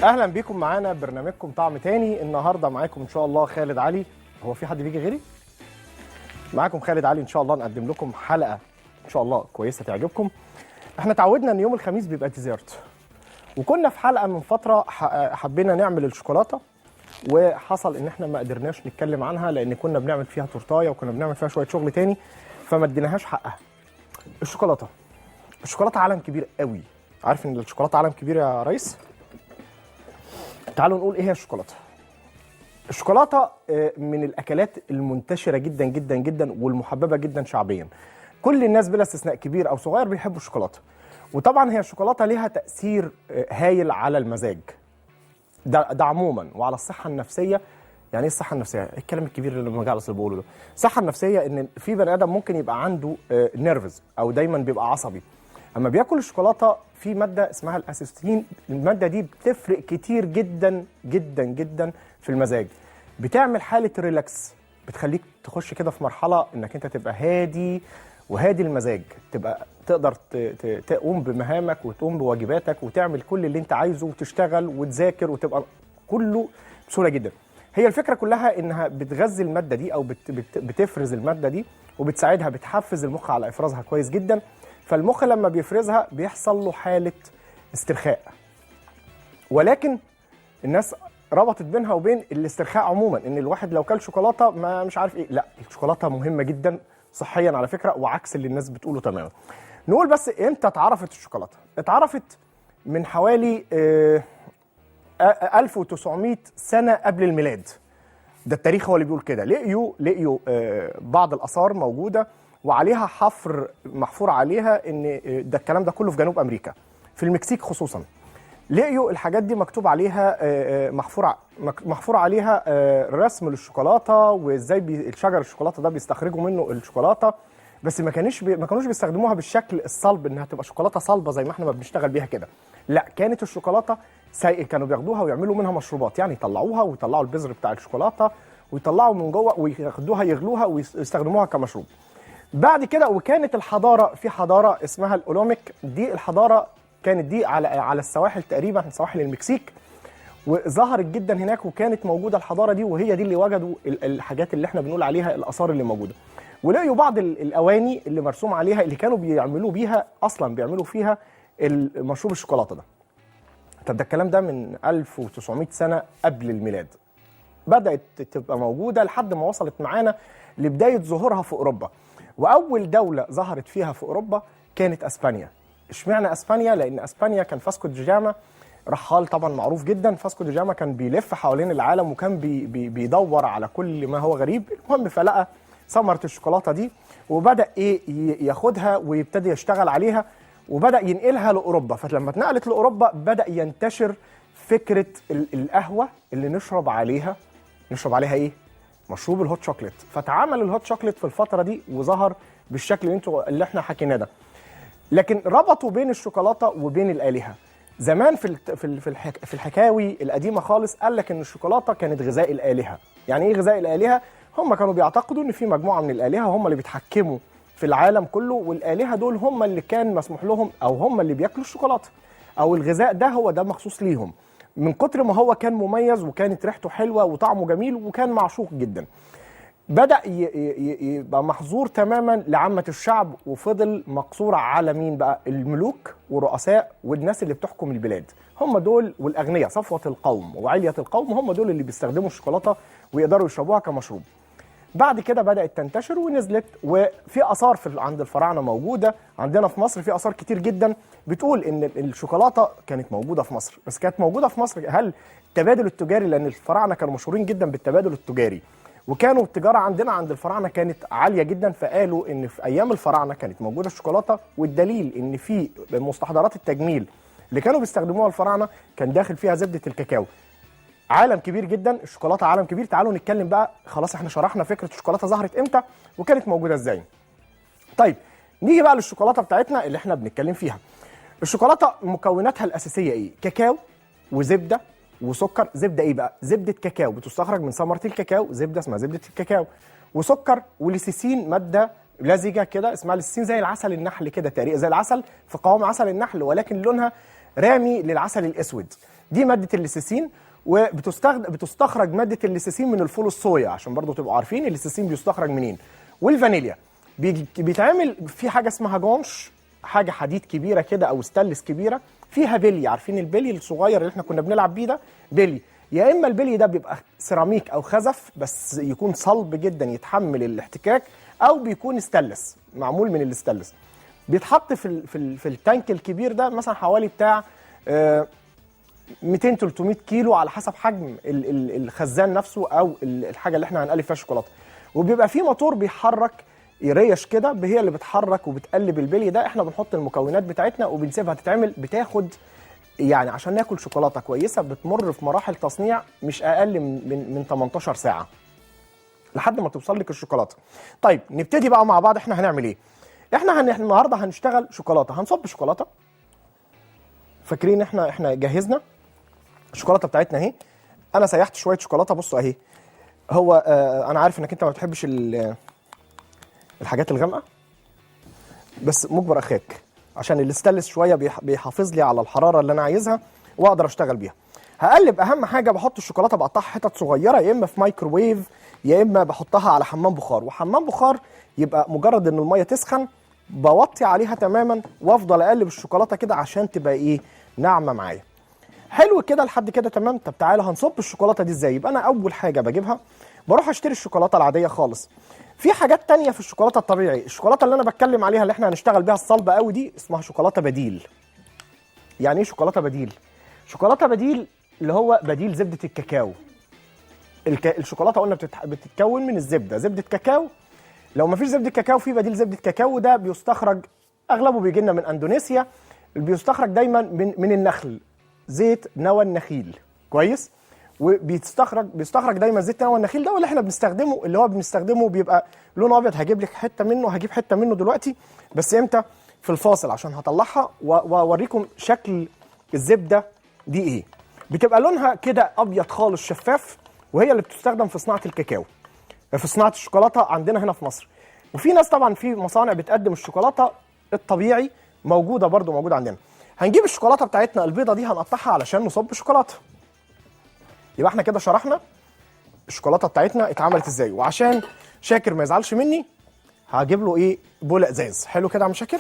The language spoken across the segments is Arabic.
اهلا بيكم معانا برنامجكم طعم تاني. النهارده معاكم ان شاء الله خالد علي. هو في حد بيجي غيري؟ معاكم خالد علي ان شاء الله نقدم لكم حلقه ان شاء الله كويسه تعجبكم. احنا اتعودنا ان يوم الخميس بيبقى ديزرت، وكنا في حلقه من فتره حبينا نعمل الشوكولاته، وحصل ان احنا ما قدرناش نتكلم عنها لان كنا بنعمل فيها تورتايه وكنا بنعمل فيها شويه شغل تاني فما اديناهاش حقها. الشوكولاته عالم كبير قوي. عارف ان الشوكولاته عالم كبير يا ريس؟ تعالوا نقول ايه هي الشوكولاته. الشوكولاته من الاكلات المنتشره جدا جدا جدا والمحببه جدا شعبيا. كل الناس بلا استثناء كبير او صغير بيحبوا الشوكولاته، وطبعا هي الشوكولاته ليها تاثير هايل على المزاج ده عموما وعلى الصحه النفسيه. يعني ايه الصحه النفسيه؟ الكلام الكبير اللي المجالس اللي بقوله ده. الصحه النفسيه ان في بني ادم ممكن يبقى عنده نيرفز او دايما بيبقى عصبي، اما بياكل الشوكولاته في ماده اسمها الاسيستين. الماده دي بتفرق كتير جدا جدا جدا في المزاج، بتعمل حاله ريلاكس، بتخليك تخش كده في مرحله انك انت تبقى هادي وهادي المزاج، تبقى تقدر تقوم بمهامك وتقوم بواجباتك وتعمل كل اللي انت عايزه وتشتغل وتذاكر وتبقى كله بسهوله جدا. هي الفكره كلها انها بتغذي الماده دي او بتفرز الماده دي وبتساعدها، بتحفز المخ على افرازها كويس جدا. فالمخ لما بيفرزها بيحصل له حاله استرخاء، ولكن الناس ربطت بينها وبين الاسترخاء عموما ان الواحد لو كل شوكولاته ما مش عارف ايه. لا، الشوكولاته مهمه جدا صحيا على فكره، وعكس اللي الناس بتقوله تماما. نقول بس امتى اتعرفت الشوكولاته؟ اتعرفت من حوالي 1900 سنه قبل الميلاد. ده التاريخ هو اللي بيقول كده. لقيوا بعض الاثار موجوده وعليها حفر محفور عليها ان ده الكلام ده كله في جنوب امريكا، في المكسيك خصوصا. لقيوا الحاجات دي مكتوب عليها محفور عليها رسم للشوكولاته وازاي شجر الشوكولاته ده بيستخرجوا منه الشوكولاته، بس ما كانوش بيستخدموها بالشكل الصلب انها تبقى شوكولاته صلبه زي ما احنا ما بنشتغل بيها كده. لا، كانت الشوكولاته كانوا بياخدوها ويعملوا منها مشروبات، يعني يطلعوها ويطلعوا البذر بتاع الشوكولاته ويطلعوا من جوه وياخدوها يغلوها ويستخدموها كمشروب. بعد كده وكانت الحضاره، في حضاره اسمها الاولوميك، دي الحضاره كانت دي على السواحل تقريبا، سواحل المكسيك، وظهرت جدا هناك وكانت موجوده الحضاره دي، وهي دي اللي وجدوا الحاجات اللي احنا بنقول عليها الاثار اللي موجوده. ولقيوا بعض الاواني اللي مرسوم عليها اللي كانوا بيعملوا بيها اصلا، بيعملوا فيها المشروب الشوكولاته ده. طب ده الكلام ده من 1900 سنه قبل الميلاد. بدات تبقى موجوده لحد ما وصلت معانا لبدايه ظهورها في اوروبا. واول دوله ظهرت فيها في اوروبا كانت اسبانيا. اشمعنى اسبانيا؟ لان اسبانيا كان فاسكو دي جاما، رحال طبعا معروف جدا. فاسكو دي جاما كان بيلف حوالين العالم وكان بيدور على كل ما هو غريب. المهم فلقى ثمره الشوكولاته دي وبدا ياخدها ويبتدي يشتغل عليها وبدا ينقلها لاوروبا. فلما اتنقلت لاوروبا بدا ينتشر فكره القهوه اللي نشرب عليها ايه؟ مشروب الهوت شوكليت. فتعامل الهوت شوكليت في الفتره دي وظهر بالشكل اللي احنا حكيناه ده. لكن ربطوا بين الشوكولاته وبين الالهه. زمان في الحكاوي القديمه خالص قال لك ان الشوكولاته كانت غذاء الالهه. يعني ايه غذاء الالهه؟ هم كانوا بيعتقدوا ان في مجموعه من الالهه هم اللي بيتحكموا في العالم كله، والالهه دول هم اللي كان مسموح لهم او هم اللي بياكلوا الشوكولاته او الغذاء ده هو ده مخصوص ليهم، من كتر ما هو كان مميز وكانت ريحته حلوه وطعمه جميل وكان معشوق جدا. بدأ يبقى محظور تماما لعامة الشعب وفضل مقصور على مين بقى؟ الملوك والرؤساء والناس اللي بتحكم البلاد، هم دول، والأغنياء، صفوة القوم وعلية القوم، هم دول اللي بيستخدموا الشوكولاتة ويقدروا يشربوها كمشروب. بعد كده بدأت تنتشر ونزلت، وفي آثار عند الفراعنة موجودة. عندنا في مصر في آثار كتير جدا بتقول إن الشوكولاتة كانت موجودة في مصر. بس كانت موجودة في مصر هل التبادل التجاري؟ لأن الفراعنة كانوا مشهورين جدا بالتبادل التجاري، وكانوا التجارة عند الفراعنة كانت عالية جدا. فقالوا إن في أيام الفراعنة كانت موجودة الشوكولاتة، والدليل إن في مستحضرات التجميل اللي كانوا بيستخدموها الفراعنة كان داخل فيها زبدة الكاكاو. عالم كبير جدا، الشوكولاتة عالم كبير. تعالوا نتكلم بقى، خلاص احنا شرحنا فكرة الشوكولاتة ظهرت امتى وكانت موجودة ازاي. طيب نيجي بقى للشوكولاتة بتاعتنا اللي احنا بنتكلم فيها. الشوكولاتة مكوناتها الأساسية ايه؟ كاكاو وزبدة وسكر. زبدة ايه بقى؟ زبدة كاكاو بتستخرج من ثمرة الكاكاو، زبدة اسمها زبدة الكاكاو، وسكر وليسيسين، مادة لزجة كده اسمها ليسيسين، زي العسل النحل كده تقريبا، زي العسل في قوام عسل النحل ولكن لونها رامي للعسل الاسود. دي ماده الليسيسين، بتستخرج ماده الليسيسين من الفول الصويا، عشان برضو تبقوا عارفين الليسيسين بيستخرج منين. والفانيليا بيتعمل في حاجه اسمها جونش، حاجه حديد كبيره كده او ستانلس كبيره فيها بلي، عارفين البلي الصغير اللي احنا كنا بنلعب بيه ده؟ بلي. يا اما البلي ده بيبقى سيراميك او خزف بس يكون صلب جدا يتحمل الاحتكاك، او بيكون ستانلس معمول من الستانلس. بيتحط في التانك الكبير ده مثلا حوالي بتاع 200 300 كيلو على حسب حجم الخزان نفسه او الحاجه اللي احنا هنقلب فيها الشوكولاته. وبيبقى في موتور بيحرك ريش كده، هي اللي بتحرك وبتقلب البلي ده. احنا بنحط المكونات بتاعتنا وبنسيبها تتعمل، بتاخد يعني عشان ناكل شوكولاته كويسه بتمر في مراحل تصنيع مش اقل من 18 ساعه لحد ما توصل لك الشوكولاته. طيب نبتدي بقى مع بعض. احنا هنعمل ايه؟ احنا النهارده هنشتغل شوكولاته. هنصب شوكولاته. فاكرين احنا جهزنا الشوكولاته بتاعتنا اهي. انا سيحت شويه شوكولاته، بصوا اهي. هو انا عارف انك انت ما بتحبش الحاجات الغامقه، بس مجبر اخاك عشان الاستانلس شويه بيحافظ لي على الحراره اللي انا عايزها واقدر اشتغل بيها. هقلب. اهم حاجه بحط الشوكولاته بقطعها حتت صغيره، يا اما في مايكروويف يا اما بحطها على حمام بخار. وحمام بخار يبقى مجرد ان الميه تسخن بوطي عليها تماما وافضل اقلب الشوكولاته كده عشان تبقى ايه؟ ناعمه معايا. حلو كده لحد كده تمام. طب تعالى هنصب الشوكولاته دي ازاي؟ يبقى انا اول حاجه بجيبها بروح اشتري الشوكولاته العاديه خالص. في حاجات تانية في الشوكولاته الطبيعي. الشوكولاته اللي انا بتكلم عليها اللي احنا هنشتغل بيها الصلبه قوي دي اسمها شوكولاته بديل. يعني ايه شوكولاته بديل؟ شوكولاته بديل اللي هو بديل زبده الكاكاو. الشوكولاته قلنا بتتكون من الزبده، زبده كاكاو. لو ما فيش زبده كاكاو في بديل زبده كاكاو، ده بيستخرج اغلبه بيجي لنا من اندونيسيا. اللي بيستخرج دايما من النخل، زيت نوى النخيل. كويس؟ بيستخرج دايما زيت نوى النخيل ده، واللي احنا بنستخدمه بيبقى لونه ابيض. هجيب لك حته منه، هجيب حته منه دلوقتي، بس امتى؟ في الفاصل، عشان هطلعها واوريكم شكل الزبده دي ايه. بتبقى لونها كده ابيض خالص شفاف، وهي اللي بتستخدم في صناعه الكاكاو، في صناعه الشوكولاته عندنا هنا في مصر. وفي ناس طبعا في مصانع بتقدم الشوكولاته الطبيعي، موجوده عندنا. هنجيب الشوكولاته بتاعتنا البيضه دي هنقطعها علشان نصب شوكولاته. يبقى احنا كده شرحنا الشوكولاته بتاعتنا اتعملت ازاي. وعشان شاكر ما يزعلش مني هجيب له ايه؟ بوله ازاز. حلو كده يا عم شاكر؟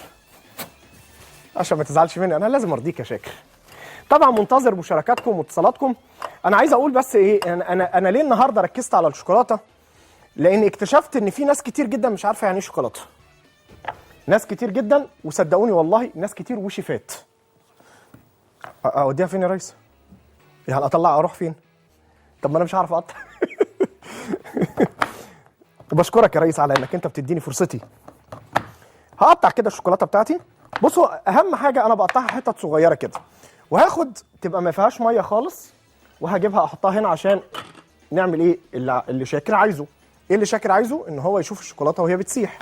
عشان ما تزعلش مني، انا لازم ارضيك يا شاكر. طبعا منتظر مشاركاتكم واتصالاتكم. انا عايز اقول بس ايه، انا ليه النهارده ركزت على الشوكولاته؟ لان اكتشفت ان في ناس كتير جدا مش عارفه يعني ايه شوكولاته. ناس كتير جدا، وصدقوني والله ناس كتير وشفات. اوديها فين يا ريس؟ يعني اروح فين؟ طب ما انا مش عارف اقطع. بشكرك يا ريس على انك انت بتديني فرصتي. هقطع كده الشوكولاته بتاعتي. بصوا اهم حاجه انا بقطعها حتت صغيره كده، وهاخد تبقى ما فيهاش ميه خالص، وهجيبها احطها هنا عشان نعمل ايه اللي شاكر عايزه. ايه اللي شاكر عايزه؟ ان هو يشوف الشوكولاته وهي بتسيح.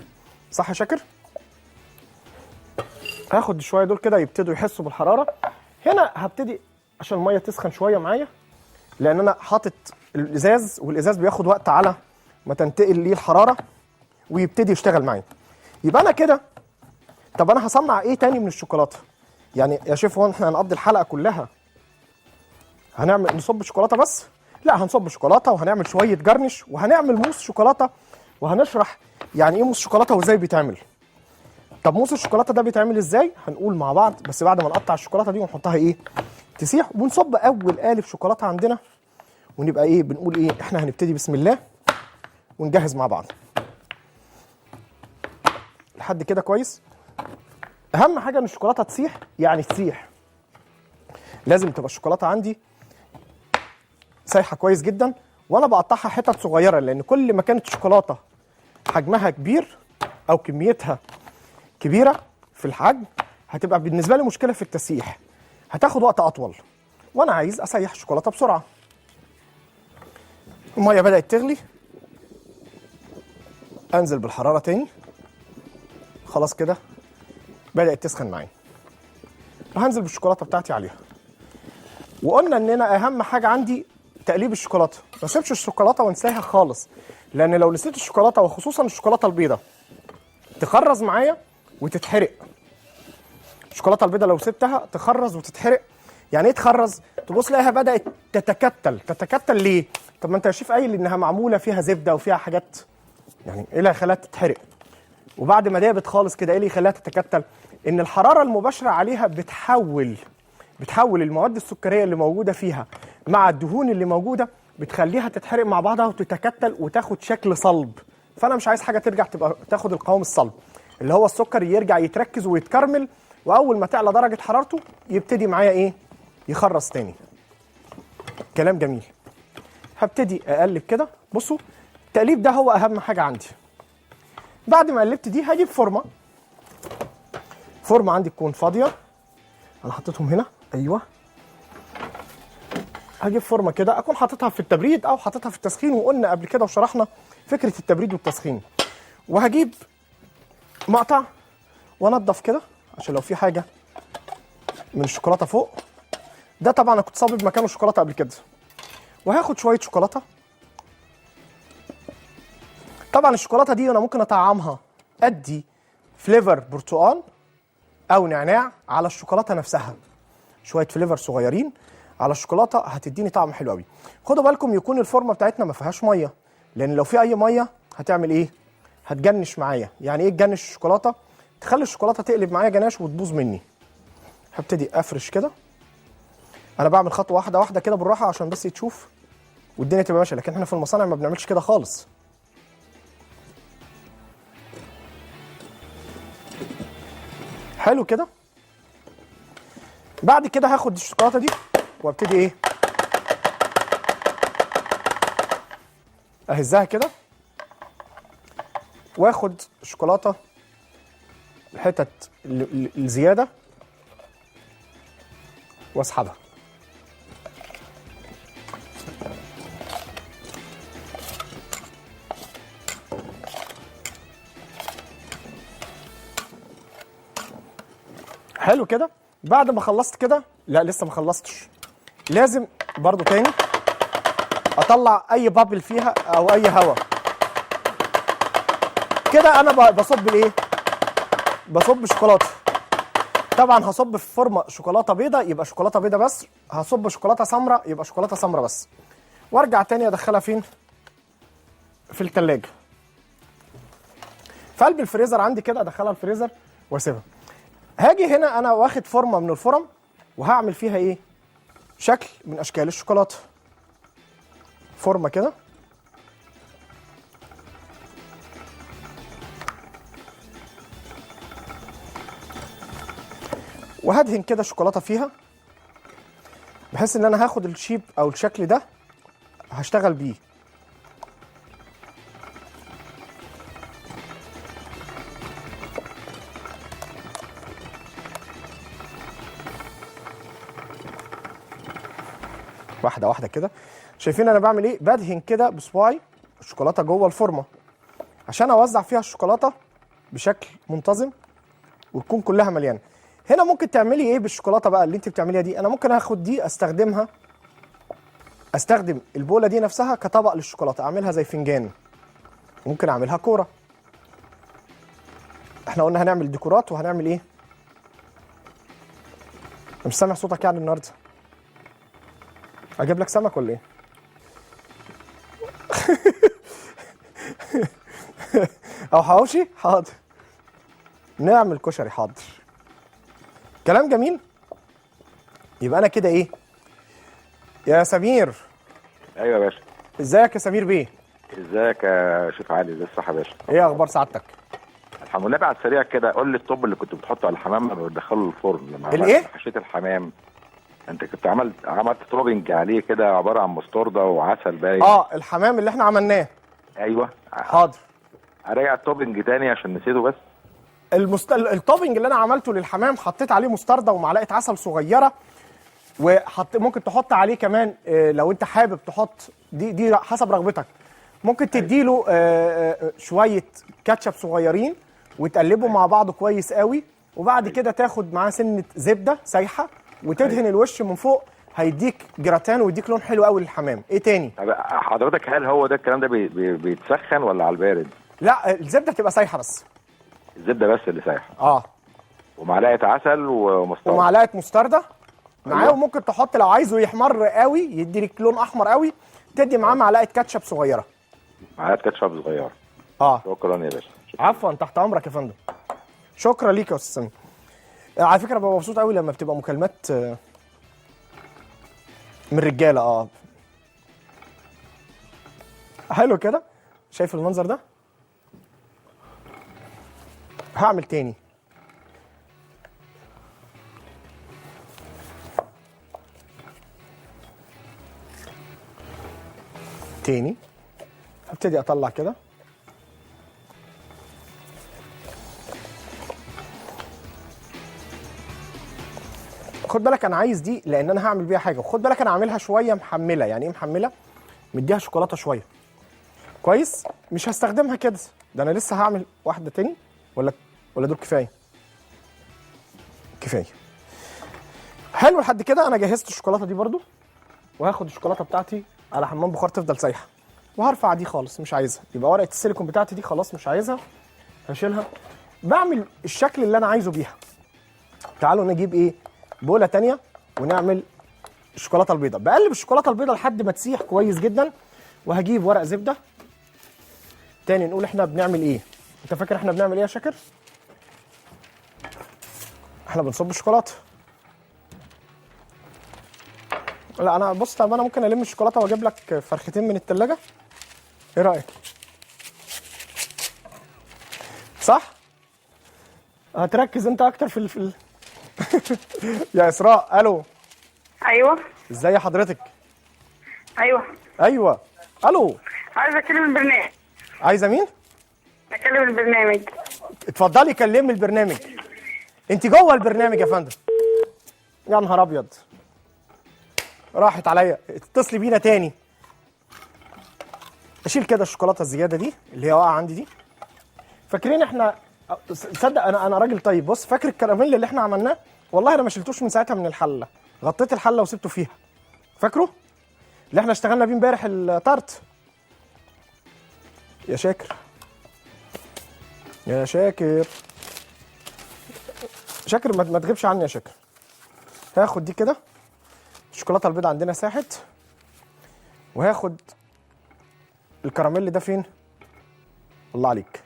صح يا شاكر؟ هاخد شويه دول كده يبتدوا يحسوا بالحراره. هنا هبتدي عشان الميه تسخن شويه معايا، لان انا حاطط الازاز، والازاز بياخد وقت على ما تنتقل ليه الحراره ويبتدي يشتغل معايا. يبقى انا كده. طب انا هصنع ايه تاني من الشوكولاته؟ يعني يا شيف هو احنا هنقضي الحلقه كلها نصب شوكولاته بس؟ لا، هنصب شوكولاته وهنعمل شويه جرنش وهنعمل موس شوكولاته، وهنشرح يعني ايه موس شوكولاته وازاي بيتعمل. طب موس الشوكولاته ده بيتعمل ازاي؟ هنقول مع بعض، بس بعد ما نقطع الشوكولاته دي ونحطها ايه؟ تسيح. ونصب اول قالب شوكولاته عندنا، ونبقى ايه؟ بنقول ايه؟ احنا هنبتدي بسم الله ونجهز مع بعض. لحد كده كويس؟ اهم حاجه ان الشوكولاته تسيح، يعني تسيح. لازم تبقى الشوكولاته عندي سايحه كويس جدا، وانا بقطعها حتت صغيره، لان كل ما كانت الشوكولاته حجمها كبير او كميتها كبيره في الحجم هتبقى بالنسبه لي مشكله في التسييح، هتاخد وقت اطول، وانا عايز اسيح الشوكولاته بسرعه. الميه بدات تغلي، انزل بالحراره تاني. خلاص كده بدات تسخن معايا، وهنزل بالشوكولاته بتاعتي عليها. وقلنا ان انا اهم حاجه عندي تقليب الشوكولاته، ما اسيبش الشوكولاته وانساها خالص، لان لو نسيت الشوكولاته وخصوصا الشوكولاته البيضاء تخرز معايا وتتحرق. الشوكولاته البيضاء لو سبتها تخرز وتتحرق. يعني ايه تخرز؟ تبص تلاقيها بدات تتكتل ليه؟ طب ما انت يا شيف قايل انها معموله فيها زبده وفيها حاجات، يعني ايه اللي هيخليها تتحرق؟ وبعد ما دابت خالص كده ايه اللي يخليها تتكتل؟ ان الحراره المباشره عليها بتحول المواد السكريه اللي موجوده فيها مع الدهون اللي موجوده، بتخليها تتحرق مع بعضها وتتكتل وتاخد شكل صلب. فانا مش عايز حاجه ترجع تبقى تاخد القوام الصلب، اللي هو السكر يرجع يتركز ويتكرمل، واول ما تعلى درجه حرارته يبتدي معايا ايه؟ يخرس تاني. كلام جميل. هبتدي اقلب كده. بصوا التقليب ده هو اهم حاجه عندي. بعد ما قلبت دي هجيب فورمه عندي تكون فاضيه. انا حطيتهم هنا، ايوه. هجيب فورمه كده اكون حاططها في التبريد او حاططها في التسخين، وقلنا قبل كده وشرحنا فكره التبريد والتسخين. وهجيب مقطع وانضف كده عشان لو في حاجه من الشوكولاته فوق. ده طبعا انا كنت صابب مكانه شوكولاته قبل كده. وهاخد شويه شوكولاته. طبعا الشوكولاته دي انا ممكن اطعمها، ادي فليفر برتقال او نعناع على الشوكولاته نفسها، شويه فليفر صغيرين على الشوكولاته هتديني طعم حلو قوي. خدوا بالكم يكون الفورمه بتاعتنا ما فيهاش ميه، لان لو في اي ميه هتعمل ايه؟ هتجنش معايا. يعني ايه تجنش الشوكولاته؟ تخلي الشوكولاته تقلب معايا جناش وتبوظ مني. هبتدي افرش كده. انا بعمل خطوه واحده واحده كده بالراحه عشان بس تشوف والدنيا تبقى ماشيه، لكن احنا في المصانع ما بنعملش كده خالص. حلو كده. بعد كده هاخد الشوكولاته دي وابتدي ايه؟ اهزها كده، واخد الشوكولاته الحتت الزياده واسحبها. حلو كده. بعد ما خلصت كده، لا لسه ما خلصتش، لازم برضو تاني اطلع اي بابل فيها او اي هواء كده. انا بصب الايه؟ بصب شوكولاته. طبعا هصب في فورمه شوكولاته بيضه يبقى شوكولاته بيضه بس، هصب شوكولاته سمراء يبقى شوكولاته سمراء بس، وارجع تاني ادخلها فين؟ في الثلاجه. في قلب الفريزر عندي كده، ادخلها الفريزر واسيبها. هاجي هنا انا واخد فورمه من الفرم وهعمل فيها ايه؟ شكل من اشكال الشوكولاته. فورمه كده، وهدهن كده شوكولاته فيها، بحيث ان انا هاخد الشيب او الشكل ده هشتغل بيه. واحده واحده كده. شايفين انا بعمل ايه؟ بدهن كده بصباعي الشوكولاته جوه الفورمه عشان اوزع فيها الشوكولاته بشكل منتظم وتكون كلها مليانه. هنا ممكن تعملي ايه بالشوكولاته بقى اللي انت بتعمليها دي؟ انا ممكن اخد دي استخدم البوله دي نفسها كطبق للشوكولاته، اعملها زي فنجان، ممكن اعملها كوره. احنا قلنا هنعمل ديكورات وهنعمل ايه؟ مش سامع صوتك يعني النهارده. اجيب لك سمك ولا ايه؟ او حواوشي؟ حاضر. نعمل كشري؟ حاضر. كلام جميل. يبقى انا كده ايه يا سمير؟ ايوه يا باشا. ازيك يا سمير بيه؟ ازيك يا شيف علي؟ ازي الصحه يا باشا؟ ايه اخبار سعادتك؟ الحمد لله. على السريع كده قول لي الطب اللي كنت بتحطه على الحمام لما بتدخله الفرن، لما الايه؟ حشيت الحمام انت كنت عملت تروبنج عليه كده عباره عن مستردة وعسل باين. الحمام اللي احنا عملناه. ايوه حاضر. ارجع التوبنج تاني عشان نسيته بس. التوبنج اللي انا عملته للحمام حطيت عليه مستردة ومعلقه عسل صغيره، ممكن تحط عليه كمان لو انت حابب تحط دي حسب رغبتك، ممكن تديله شويه كاتشب صغيرين وتقلبهم مع بعض كويس قوي، وبعد كده تاخد معاه سنه زبده سايحه وتدهن الوش من فوق، هيديك جراتان ويديك لون حلو قوي للحمام. ايه تاني؟ طب حضرتك هل هو ده الكلام ده بيتسخن ولا على البارد؟ لا الزبده تبقى سايحه بس. الزبده بس اللي سايحه؟ ومعلقه عسل ومستردة. ومعلقه مستردة معاه. أيوة. وممكن تحط لو عايزه يحمر قوي يدي لك لون احمر قوي، تدي معاه معلقه كاتشب صغيره. معايا كاتشب صغيره. اه شكرا يا باشا. عفوا، تحت امرك يا فندم. شكرا ليك يا استاذ سامي. على فكره ببقى مبسوط قوي لما بتبقى مكالمات من رجاله. حلو كده. شايف المنظر ده؟ هعمل تاني. تاني ابتدي اطلع كده. خد بالك انا عايز دي لان انا هعمل بيها حاجه، وخد بالك انا عاملها شويه محمله. يعني ايه محمله؟ مديها شوكولاته شويه. كويس. مش هستخدمها كده، ده انا لسه هعمل واحده تاني. ولا دول كفايه؟ كفايه. حلو. لحد كده انا جهزت الشوكولاته دي برضو، وهاخد الشوكولاته بتاعتي على حمام بخار تفضل سايحه، وهرفع دي خالص مش عايزها. يبقى ورقه السيليكون بتاعتي دي خلاص مش عايزها، هشيلها. بعمل الشكل اللي انا عايزه بيها. تعالوا نجيب ايه، بوله تانية، ونعمل الشوكولاته البيضاء. بقلب الشوكولاته البيضاء لحد ما تسيح كويس جدا، وهجيب ورق زبده تاني. نقول احنا بنعمل ايه؟ انت فاكر احنا بنعمل ايه يا شاكر؟ احنا بنصب الشوكولاته. لا انا بص، طب انا ممكن الم الشوكولاته واجيب لك فرختين من التلاجة. ايه رايك؟ صح؟ هتركز انت اكتر في يا اسراء. الو. ايوه. ازاي حضرتك؟ ايوه. الو. عايزه اكلم البرنامج. عايزه مين؟ اكلم البرنامج. اتفضلي كلمي البرنامج. انت جوه البرنامج يا فندم. يا نهار ابيض، راحت عليا. اتصلي بينا تاني. اشيل كده الشوكولاته الزياده دي اللي هي واقعه عندي دي. فاكرين احنا، تصدق انا راجل طيب. بص، فاكر الكراميل اللي احنا عملناه؟ والله انا ما شلتوش من ساعتها من الحله، غطيت الحله وسبته فيها. فاكره اللي احنا اشتغلنا بيه امبارح التارت؟ يا شاكر يا شاكر شاكر، ما تغيبش عني يا شاكر. هاخد دي كده، الشوكولاته البيضاء عندنا ساحت، وهاخد الكراميل ده فين؟ الله عليك.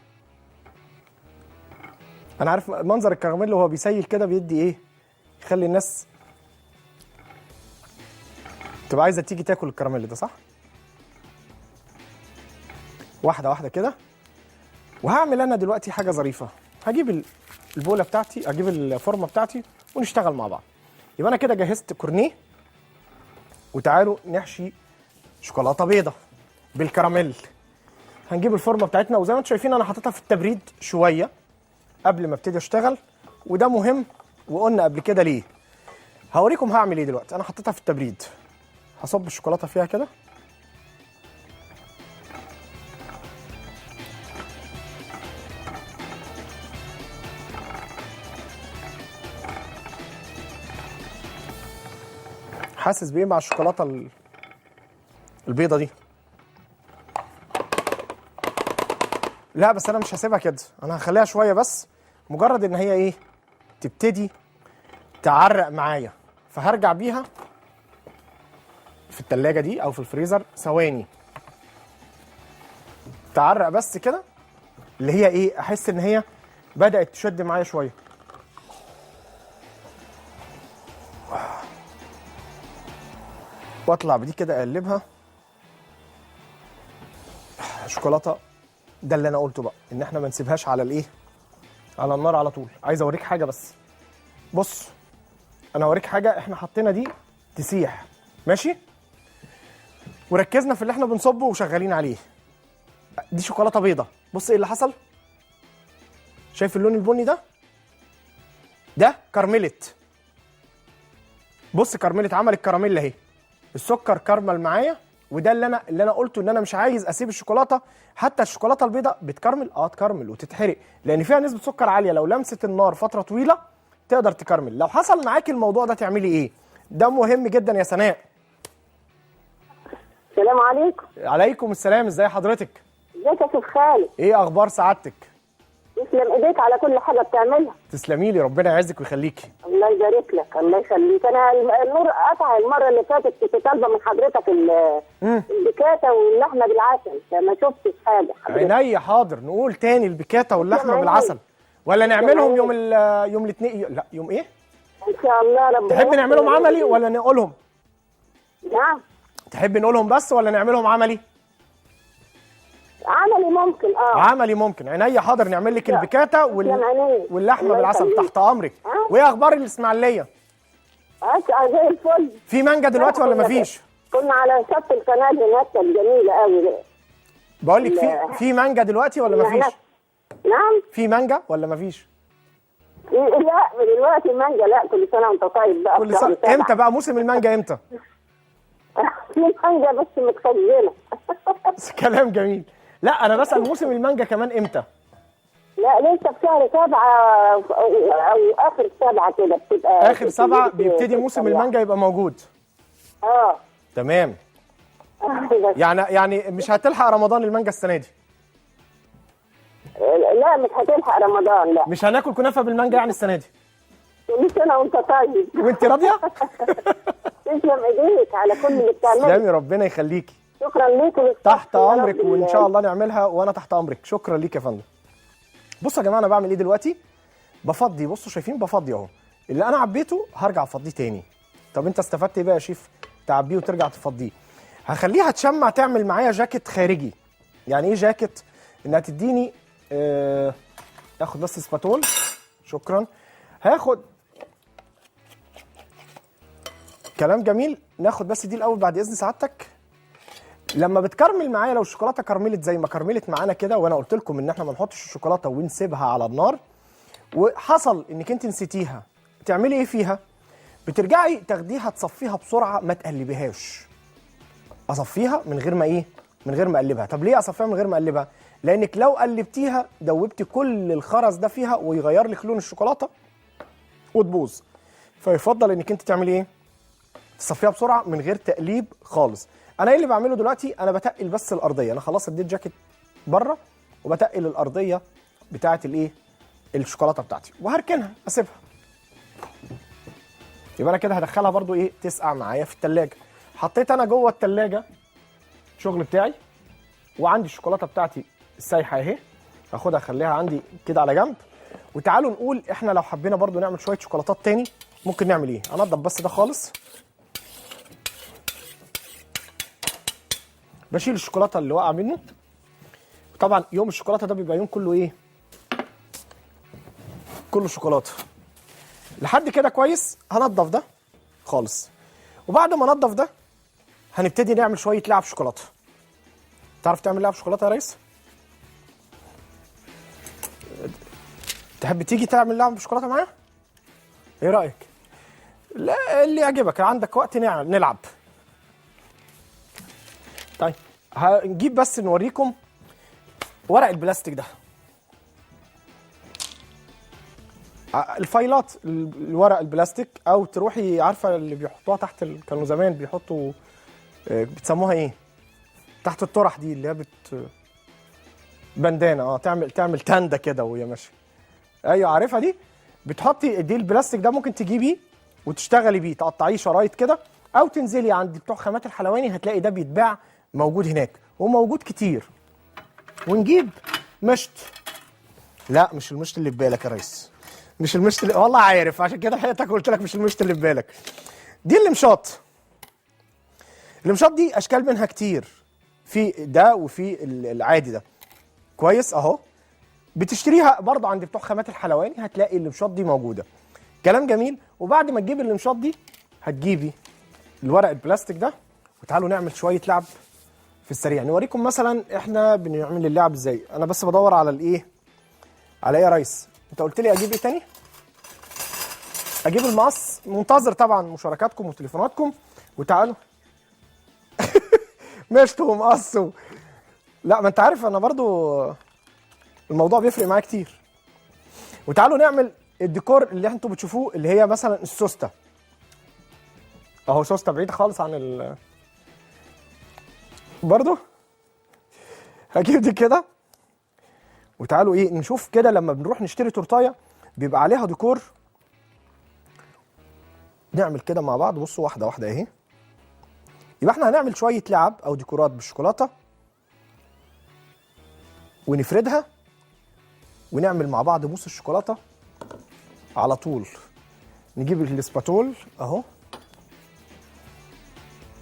انا عارف منظر الكراميل وهو بيسيل كده بيدي ايه، يخلي الناس تبقى عايزه تيجي تاكل الكراميل ده، صح؟ واحده واحده كده. وهعمل انا دلوقتي حاجه ظريفه. هجيب البوله بتاعتي، اجيب الفورمه بتاعتي ونشتغل مع بعض. يبقى انا كده جهزت كورنيه، وتعالوا نحشي شوكولاته بيضه بالكراميل. هنجيب الفورمه بتاعتنا، وزي ما انتم شايفين انا حاططها في التبريد شويه قبل ما ابتدي اشتغل، وده مهم. وقلنا قبل كده ليه. هوريكم هعمل ايه دلوقتي. انا حطيتها في التبريد، هصب الشوكولاته فيها كده. حاسس بايه مع الشوكولاته البيضه دي؟ لا بس انا مش هسيبها كده، انا هخليها شويه بس، مجرد ان هي ايه، تبتدي تعرق معايا. فهرجع بيها في التلاجة دي او في الفريزر ثواني تعرق بس كده، اللي هي ايه، احس ان هي بدأت تشد معايا شويه. واطلع بدي كده اقلبها. شوكولاته. ده اللي انا قلته بقى، ان احنا ما نسيبهاش على الايه، على النار على طول. عايز اوريك حاجه بس. بص انا اوريك حاجه، احنا حطينا دي تسيح ماشي، وركزنا في اللي احنا بنصبه وشغالين عليه. دي شوكولاته بيضه. بص ايه اللي حصل، شايف اللون البني ده؟ ده كرملت. بص كرملت، عملت كراميل اهي. السكر كرمل معايا، وده اللي انا قلته، ان انا مش عايز اسيب الشوكولاته. حتى الشوكولاته البيضاء بتكرمل، تكرمل وتتحرق، لان فيها نسبه سكر عاليه. لو لمست النار فتره طويله تقدر تكرمل. لو حصل معاكي الموضوع ده تعملي ايه؟ ده مهم جدا يا سناء. السلام عليكم. عليكم السلام. ازاي حضرتك؟ ازيك يا استاذ خالد؟ ايه اخبار سعادتك؟ تسلم ايديك على كل حاجه بتعملها. تسلمي لي، ربنا يعزك ويخليكي. الله يبارك لك، الله يخليك. انا النور قطع المره اللي فاتت، كنت طالبه من حضرتك البكاته واللحمه بالعسل، ما شفتش حاجه حضرتك. عينيا حاضر، نقول تاني البكاته واللحمه بالعسل، ولا نعملهم يوم الاثنين؟ لا يوم ايه؟ ان شاء الله. ربنا تحب نعملهم عملي ولا نقولهم؟ نعم. تحب نقولهم بس ولا نعملهم عملي؟ عملي ممكن. عملي ممكن. عينيا حاضر، نعمل لك البكاته واللحمه بالعسل تحت امرك. وايه اخبار الاسماعيليه؟ زي الفل. في مانجا دلوقتي ولا مفيش؟ كنا على شط القناه هناك، كانت جميله قوي. بقول لك في مانجا دلوقتي ولا مفيش؟ نعم. في مانجا ولا مفيش؟ لا دلوقتي مانجا. لا، كل سنه وانت طيب بقى. كل سنه. امتى بقى موسم المانجا امتى؟ في مانجا بس متخزنه. كلام جميل. لا انا بسأل موسم المانجا كمان امتى؟ لا لسه في شهر 7 او اخر 7 كده بتبقى. اخر 7 بيبتدي موسم المانجا يبقى موجود. تمام. يعني مش هتلحق رمضان المانجا السنه دي؟ لا مش هتلحق رمضان. لا. مش هناكل كنافه بالمانجا يعني السنه دي؟ كل سنه وانت طيب. وانت راضيه؟ تسلم ايديك على كل اللي بتعمله. تسلمي، ربنا يخليكي. شكرا ليك. تحت امرك، وان شاء الله نعملها وانا تحت امرك. شكرا ليك يا فندم. بصوا يا جماعه انا بعمل ايه دلوقتي؟ بفضي. بصوا شايفين بفضي اهو. اللي انا عبيته هرجع افضيه تاني. طب انت استفدت ايه بقى يا شيف؟ تعبيه وترجع تفضيه. هخليها تشمع، تعمل معايا جاكيت خارجي. يعني ايه جاكيت؟ انها تديني اخد بس سباتول. شكرا. هاخد كلام جميل. ناخد بس دي الاول بعد اذن سعادتك. لما بتكرمل معايا، لو الشوكولاته كرملت زي ما كرملت معانا كده، وانا قلت لكم ان احنا ما نحطش الشوكولاته ونسيبها على النار، وحصل انك انت نسيتيها، تعملي ايه فيها؟ بترجعي تاخديها تصفيها بسرعه، ما تقلبيهاش. اصفيها من غير ما ايه؟ من غير ما اقلبها. طب ليه اصفيها من غير ما اقلبها؟ لانك لو قلبتيها دوبتي كل الخرز ده فيها ويغير لك لون الشوكولاته وتبوظ. فيفضل انك انت تعملي ايه؟ تصفيها بسرعه من غير تقليب خالص. انا ايه اللي بعمله دلوقتي؟ انا بتقل بس الارضيه. انا خلاص اديت جاكيت بره وبتقل الارضيه بتاعه الايه؟ الشوكولاته بتاعتي، وهركنها اسيبها. يبقى انا كده هدخلها برضو ايه؟ تسقع معايا في التلاجة. حطيت انا جوه التلاجة الشغل بتاعي، وعندي الشوكولاته بتاعتي السايحه اهي. هاخدها اخليها عندي كده على جنب. وتعالوا نقول احنا لو حبينا برضو نعمل شويه شوكولاتات تاني ممكن نعمل ايه؟ انضف بس ده خالص. بشيل الشوكولاته اللي واقعه منه. طبعا يوم الشوكولاته ده بيبقى يوم كله ايه؟ كله شوكولاته. لحد كده كويس. هنضف ده خالص. وبعد ما انضف ده هنبتدي نعمل شويه لعب شوكولاته. تعرف تعمل لعب شوكولاته يا ريس؟ تحب تيجي تعمل لعب شوكولاته معايا؟ ايه رايك؟ لا اللي يعجبك، عندك وقت نلعب. طيب هنجيب بس نوريكم ورق البلاستيك ده. الفايلات الورق البلاستيك، او تروحي عارفه اللي بيحطوها تحت كانوا زمان بيحطوا بتسموها ايه؟ تحت الطرح دي اللي هي بندانه. تعمل تنده كده وهي ماشيه. ايوه عارفها دي. بتحطي دي البلاستيك ده، ممكن تجيبيه وتشتغلي بيه، تقطعيه شرايط كده، او تنزلي عند بتوع خامات الحلواني هتلاقي ده بيتباع موجود هناك، وموجود كتير. ونجيب مشط. لا مش المشط اللي في بالك يا ريس، مش المشط اللي والله عارف، عشان كده حقيقتك قلت لك مش المشط اللي في بالك. دي المشاط. المشاط دي اشكال منها كتير، في ده وفي العادي ده. كويس اهو. بتشتريها برضه عند بتوع خامات الحلواني هتلاقي المشاط دي موجوده. كلام جميل. وبعد ما تجيبي المشاط دي هتجيبي الورق البلاستيك ده، وتعالوا نعمل شويه لعب في السريع. نوريكم مثلا احنا بنعمل اللعب ازاي. انا بس بدور على الايه؟ على ايه يا ريس؟ انت قلت لي اجيب ايه تاني؟ اجيب المقص. منتظر طبعا مشاركاتكم وتليفوناتكم. وتعالوا مشط ومقص لا ما انت عارف انا برضو الموضوع بيفرق معايا كتير. وتعالوا نعمل الديكور اللي انتوا بتشوفوه، اللي هي مثلا السوسته اهو. سوسته بعيد خالص عن برضو هجيب دي كده وتعالوا ايه نشوف كده لما بنروح نشتري تورتايه بيبقى عليها ديكور. نعمل كده مع بعض، بصوا واحده واحده اهي. يبقى احنا هنعمل شويه لعب او ديكورات بالشوكولاته ونفردها ونعمل مع بعض موس الشوكولاته على طول. نجيب الاسباتول اهو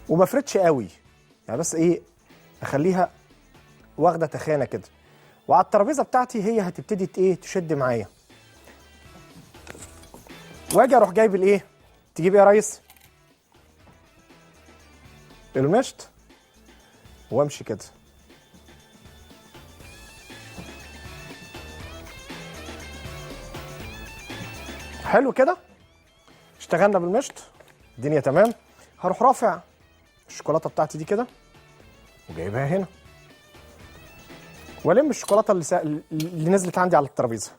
وما افردش قوي، يعني بس ايه اخليها واخده تخانه كده. وعلى الترابيزه بتاعتي هي هتبتدي ايه تشد معايا. واجي اروح جايب الايه، تجيب ايه يا ريس؟ المشط وامشي كده. حلو كده، اشتغلنا بالمشط، الدنيا تمام. هروح رافع الشوكولاته بتاعتي دي كده وجايبها هنا والم الشوكولاته اللي نزلت عندي على الترابيزه.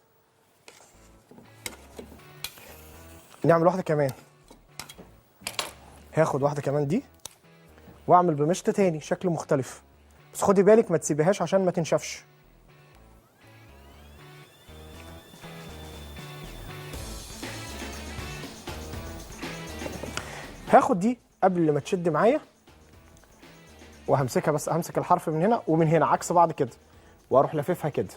نعمل واحده كمان، هاخد واحده كمان دي واعمل بمشط تاني شكل مختلف، بس خدي بالك ما تسيبيهاش عشان ما تنشفش. هاخد دي قبل ما تشد معايا وهمسكها، بس همسك الحرف من هنا ومن هنا عكس بعض كده واروح لاففها كده.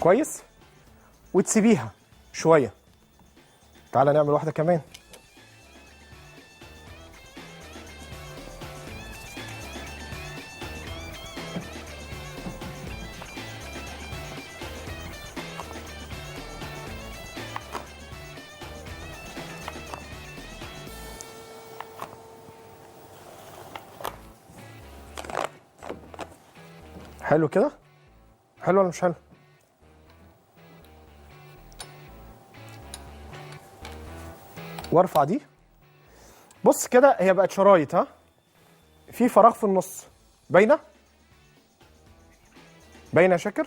كويس، وتسيبيها شويه. تعالى نعمل واحده كمان. حلو كده؟ حلو ولا مش حلو؟ وارفع دي. بص كده هي بقت شرايط، ها؟ في فراغ في النص، باينه؟ باينه يا شاكر؟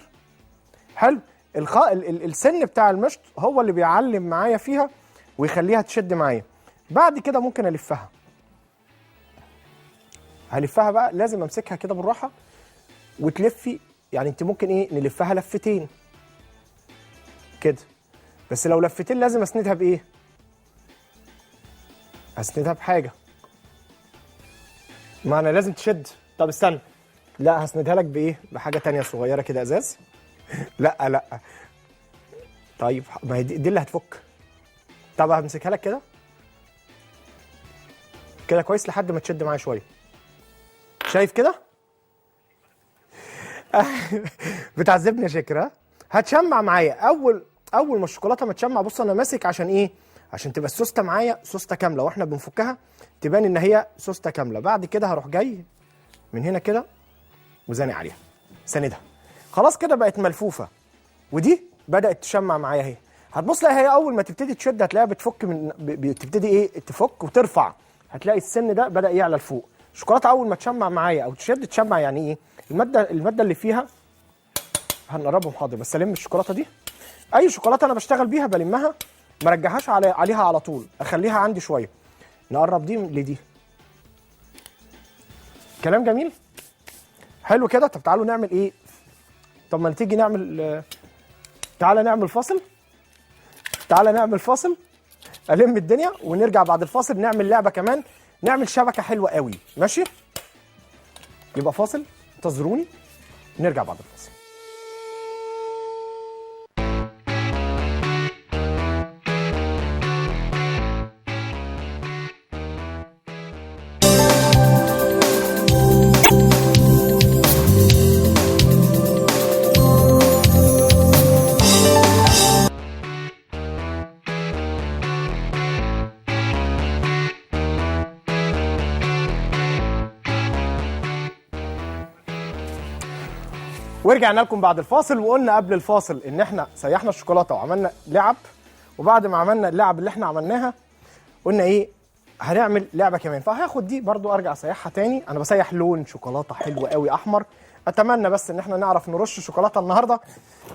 حلو. السن بتاع المشط هو اللي بيعلم معايا فيها ويخليها تشد معايا. بعد كده ممكن الفها. هلفها بقى، لازم امسكها كده بالراحه وتلفي، يعني انت ممكن ايه نلفها لفتين كده، بس لو لفتين لازم اسندها بايه؟ اسندها بحاجه، ما انا لازم تشد. طب استنى، لا هسندها لك بايه؟ بحاجه تانية صغيره كده، ازاز. لا طيب ما هي دي اللي هتفك. طب همسكها لك كده كده كويس لحد ما تشد معايا شويه. شايف كده؟ بتعذبني يا شاكر، ها؟ هتشمع معايا اول ما الشوكولاته ما تشمع. بص انا ماسك عشان ايه؟ عشان تبقى السوسته معايا سوسته كامله، واحنا بنفكها تبان ان هي سوسته كامله. بعد كده هروح جاي من هنا كده وزانق عليها، ساندها. خلاص كده بقت ملفوفه، ودي بدات تشمع معايا اهي. هتبص لها هي اول ما تبتدي تشد هتلاقيها بتفك بتبتدي ايه تفك وترفع. هتلاقي السن ده بدا يعلى لفوق. الشوكولاته اول ما تشمع معايا او تشد تشمع، يعني ايه؟ الماده اللي فيها هنقربهم. حاضر، بس الم الشوكولاته دي. اي شوكولاته انا بشتغل بيها بلمها، ما ارجعهاش عليها على طول، اخليها عندي شويه. نقرب دي لدي. كلام جميل. حلو كده. طب تعالوا نعمل ايه؟ طب ما تيجي نعمل تعالى نعمل فاصل. تعالى نعمل فاصل، الم الدنيا ونرجع بعد الفاصل نعمل لعبه كمان، نعمل شبكه حلوه قوي. ماشي؟ يبقى فاصل، انتظروني نرجع بعد الفاصل. ورجعنا لكم بعد الفاصل، وقلنا قبل الفاصل ان احنا سيحنا الشوكولاته وعملنا لعب، وبعد ما عملنا اللعب اللي احنا عملناها قلنا ايه؟ هنعمل لعبه كمان. فهاخد دي برضو ارجع اسيحها تاني. انا بسيح لون شوكولاته حلو قوي احمر. اتمنى بس ان احنا نعرف نرش شوكولاته النهارده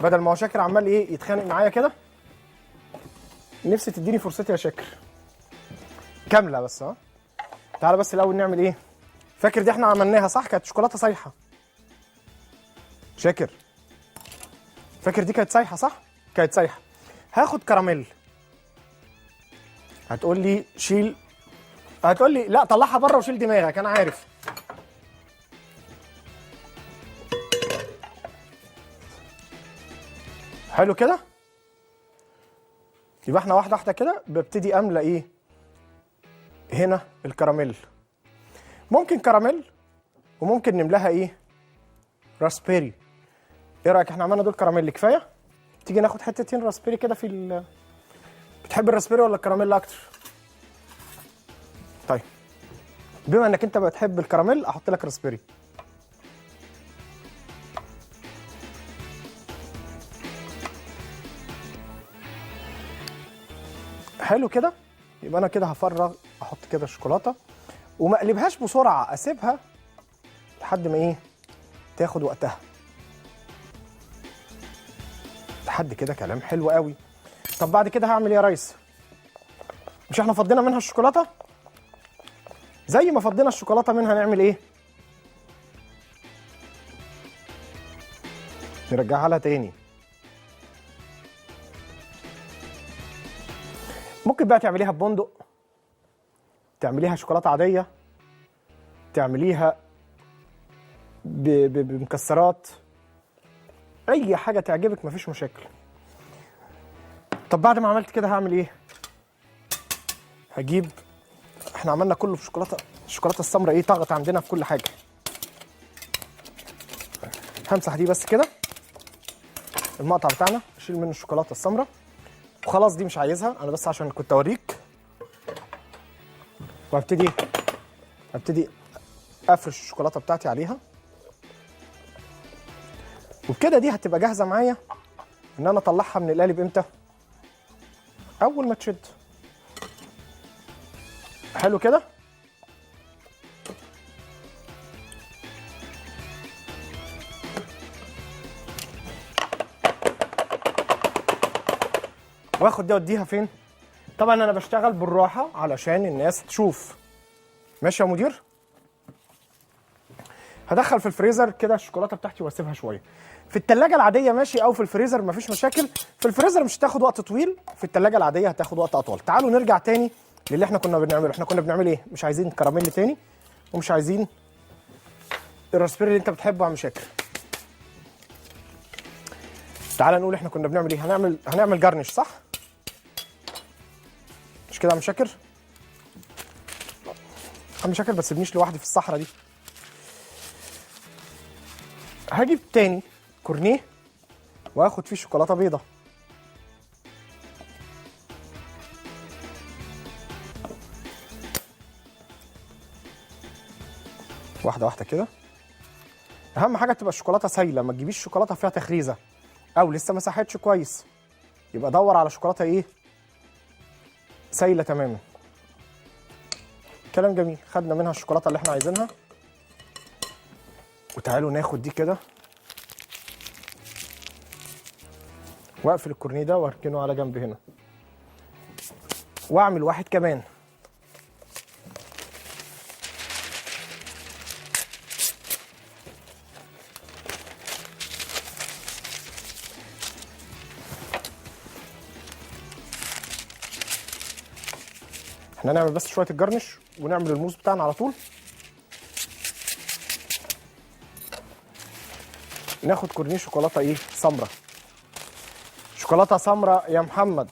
بدل ما هو شاكر عمال ايه يتخانق معايا كده. نفسي تديني فرصتي يا شاكر كامله بس. ها تعالى بس الاول نعمل ايه. فاكر دي احنا عملناها صح؟ كانت شوكولاته سايحه. شاكر فاكر دي كانت سايحه صح؟ كانت سايحه. هاخد كراميل. هتقول لي شيل، هتقول لي لا طلعها بره وشيل دماغك، انا عارف. حلو كده. يبقى احنا واحده واحده كده ببتدي املى ايه هنا الكراميل. ممكن كراميل وممكن نملاها ايه راسبيري. ايه رايك؟ احنا عملنا دول كراميل كفايه. تيجي ناخد حتتين راسبيري كده في بتحب الراسبيري ولا الكراميل اكتر؟ طيب بما انك انت بتحب الكراميل احط لك راسبيري. حلو كده. يبقى انا كده هفرغ، احط كده الشوكولاته وما اقلبهاش بسرعه، اسيبها لحد ما ايه تاخد وقتها. لحد كده كلام حلو قوي. طب بعد كده هعمل ايه يا ريس؟ مش احنا فضينا منها الشوكولاته؟ زي ما فضينا الشوكولاته منها نعمل ايه؟ نرجعها لها تاني. ممكن بقى تعمليها ببندق، تعمليها شوكولاته عاديه، تعمليها بمكسرات، اي حاجه تعجبك مفيش مشاكل. طب بعد ما عملت كده هعمل ايه؟ هجيب، احنا عملنا كله بشوكولاته، الشوكولاته السمراء ايه طغت عندنا في كل حاجه. همسح دي بس كده المقطع بتاعنا، اشيل منه الشوكولاته السمراء وخلاص. دي مش عايزها انا بس عشان كنت اوريك. وهبتدي افرش الشوكولاته بتاعتي عليها، وبكده دي هتبقى جاهزه معايا ان انا اطلعها من القالب امتى؟ اول ما تشد. حلو كده. واخد دي اوديها فين؟ طبعا انا بشتغل بالراحه علشان الناس تشوف. ماشي يا مدير؟ هدخل في الفريزر كده الشوكولاته بتاعتي واسيبها شويه. في التلاجة العاديه ماشي، او في الفريزر مفيش مشاكل. في الفريزر مش هتاخد وقت طويل، في التلاجة العاديه هتاخد وقت اطول. تعالوا نرجع تاني للي احنا كنا بنعمله. احنا كنا بنعمل ايه؟ مش عايزين كراميل تاني ومش عايزين الراسبيري اللي انت بتحبه يا عم شاكر. تعال نقول احنا كنا بنعمل ايه. هنعمل جرنش صح؟ مش كده يا عم شاكر؟ عم شاكر ما تسيبنيش لوحدي في الصحراء دي. هجيب تاني كورنيه واخد فيه شوكولاته بيضه. واحده واحده كده. اهم حاجه تبقى الشوكولاته سايله، ما تجيبيش شوكولاته فيها تخريزه او لسه ما ساحتش كويس. يبقى دور على شوكولاته ايه سايله تماما. كلام جميل. خدنا منها الشوكولاته اللي احنا عايزينها. وتعالوا ناخد دي كده واقفل الكورنيه ده واركنه على جنب هنا، واعمل واحد كمان. احنا نعمل بس شويه الجرنش ونعمل الموز بتاعنا على طول. ناخد كورنيه شوكولاته ايه سمراء. شوكولاته سمراء يا محمد.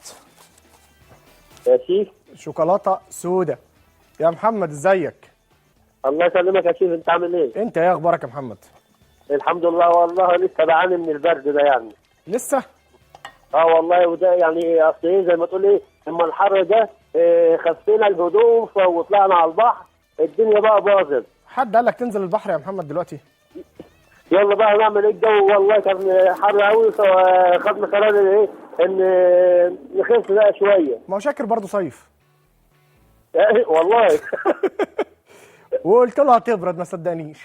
يا شيخ شوكولاته سودة يا محمد. ازيك؟ الله يسلمك يا شيخ، انت عامل ايه؟ انت ايه اخبارك يا محمد؟ الحمد لله والله، لسه بعاني من البرد ده يعني. لسه؟ والله، وده يعني اصل ايه زي ما تقول ايه، اما الحر ده خفينا الهدوم وطلعنا على البحر، الدنيا بقى باظت. حد قال لك تنزل البحر يا محمد دلوقتي؟ يلا بقى نعمل ايه، الجو والله كان حر قوي، فخدنا قرار ايه ان نخف بقى شويه. ما هو شاكر برضه صيف. والله وقلت له هتبرد ما صدقنيش.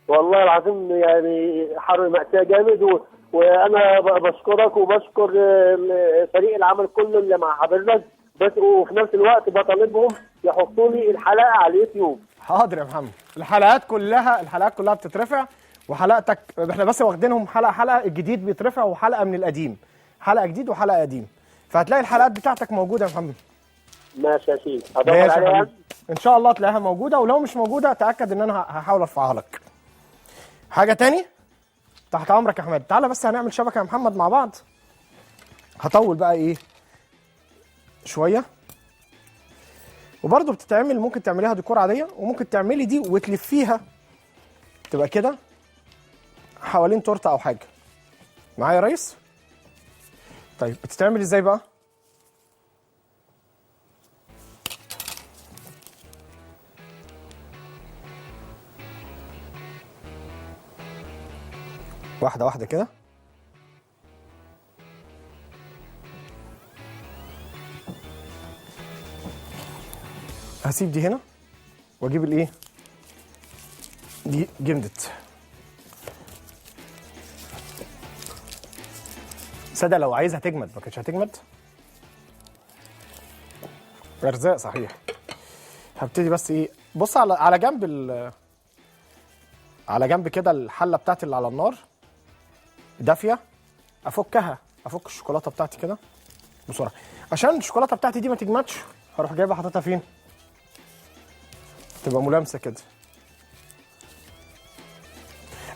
والله العظيم يعني حر مأساة جامد وانا بشكرك وبشكر فريق العمل كله اللي مع حضرتك، بس وفي نفس الوقت بطالبهم يحطوا لي الحلقه على اليوتيوب. حاضر يا محمد، الحلقات كلها بتترفع، وحلقتك احنا بس واخدينهم حلقه الجديد بيترفع وحلقه من القديم، حلقه جديد وحلقه قديم، فهتلاقي الحلقات بتاعتك موجوده يا محمد. ماشي يا سيدي، هدور ماشي يا عليها. حبيبي. ان شاء الله تلاقيها موجوده، ولو مش موجوده تاكد ان انا هحاول ارفعها لك. حاجه تاني تحت امرك يا احمد. تعالى بس هنعمل شبكه يا محمد مع بعض. هطول بقى ايه شويه، وبرده بتتعمل، ممكن تعمليها ديكور عاديه، وممكن تعملي دي وتلفيها تبقى كده حوالين تورته او حاجه. معايا يا ريس؟ طيب بتتعمل ازاي بقى؟ واحده واحده كده. هسيب دي هنا واجيب الايه دي جمدت. سادة لو عايزها تجمد ما كانتش هتجمد. ارزاق صحيح. هبتدي بس ايه، بص على جنب على جنب كده الحله بتاعتي اللي على النار دافيه، افك الشوكولاته بتاعتي كده بسرعه عشان الشوكولاته بتاعتي دي ما تجمدش. هروح جايبها حاططها فين؟ تبقى ملامسه كده.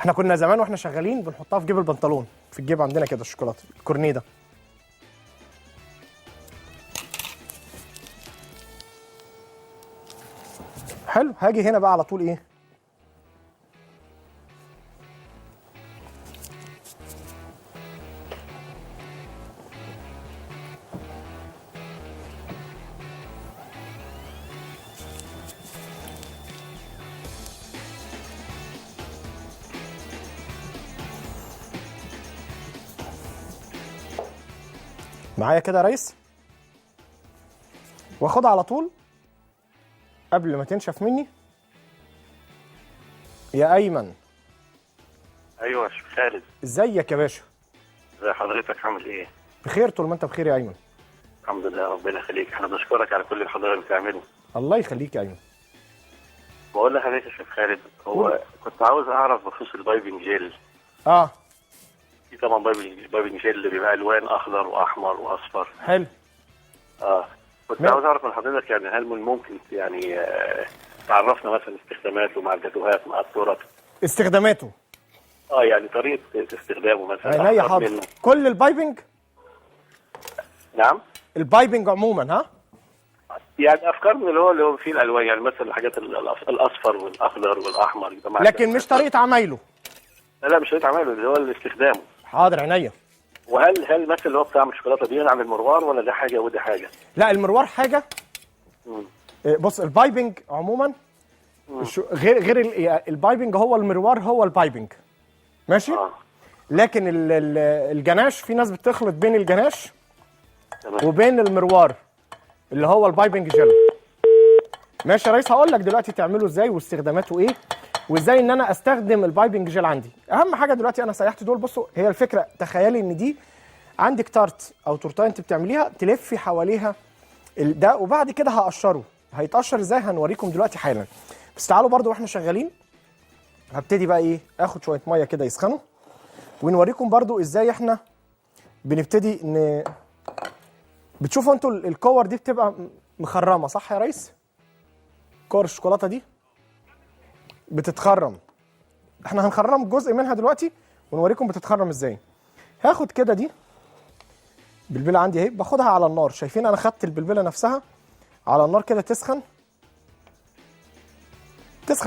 احنا كنا زمان واحنا شغالين بنحطها في جيب البنطلون، في الجيب عندنا كده الشوكولاته الكورنيه ده. حلو. هاجي هنا بقى على طول ايه، معايا كده يا ريس، واخدها على طول قبل ما تنشف مني. يا ايمن. ايوه يا شيخ خالد. ازيك يا باشا؟ ازي حضرتك، عامل ايه؟ بخير طول ما انت بخير يا ايمن. الحمد لله، ربنا يخليك. احنا بنشكرك على كل اللي حضرتك بتعمله. الله يخليك يا ايمن. بقول لحضرتك يا شيخ خالد، هو كنت عاوز اعرف بخصوص البايبنج جيل. في طبعا بايبنج جيل اللي بيبقى الوان اخضر واحمر واصفر. حلو. كنت عاوز اعرف من حضرتك يعني هل من ممكن يعني تعرفنا مثلا استخداماته مع الجاتوهات مع التورت. استخداماته يعني طريقه استخدامه مثلا. عينيا حاضر. كل البايبنج؟ نعم. البايبنج عموما يعني افكار من اللي هو فيه الالوان، يعني مثلا الحاجات الاصفر والاخضر والاحمر، لكن مش طريقه عمايله. لا مش طريقه عمايله، اللي هو استخدامه. حاضر عينيا. وهل مثلا اللي هو بتاع الشوكولاته دي عن المروار، ولا ده حاجه ودي حاجه؟ لا المروار حاجه. بص البايبنج عموما غير البايبنج، هو المروار هو البايبنج ماشي. لكن الجناش في ناس بتخلط بين الجناش وبين المروار اللي هو البايبنج جل. ماشي يا ريس، هقول لك دلوقتي تعمله ازاي واستخداماته ايه، وازاي ان انا استخدم البايبنج جل عندي. اهم حاجه دلوقتي انا سيحت دول. بصوا هي الفكره، تخيلي ان دي عندك تارت او تورتايه انت بتعمليها، تلفي حواليها ده، وبعد كده هقشره. هيتقشر ازاي هنوريكم دلوقتي حالا. بس تعالوا برضو واحنا شغالين هبتدي بقى ايه، اخد شويه ميه كده يسخنوا، ونوريكم برضو ازاي احنا بنبتدي بتشوفوا انتوا الكور دي بتبقى مخرمه صح يا ريس؟ كور الشوكولاته دي بتتخرم. احنا هنخرم جزء منها دلوقتي ونوريكم بتتخرم ازاي. هاخد كده دي بلبله عندي اهي، باخدها على النار. شايفين انا خدت البلبله نفسها على النار كده تسخن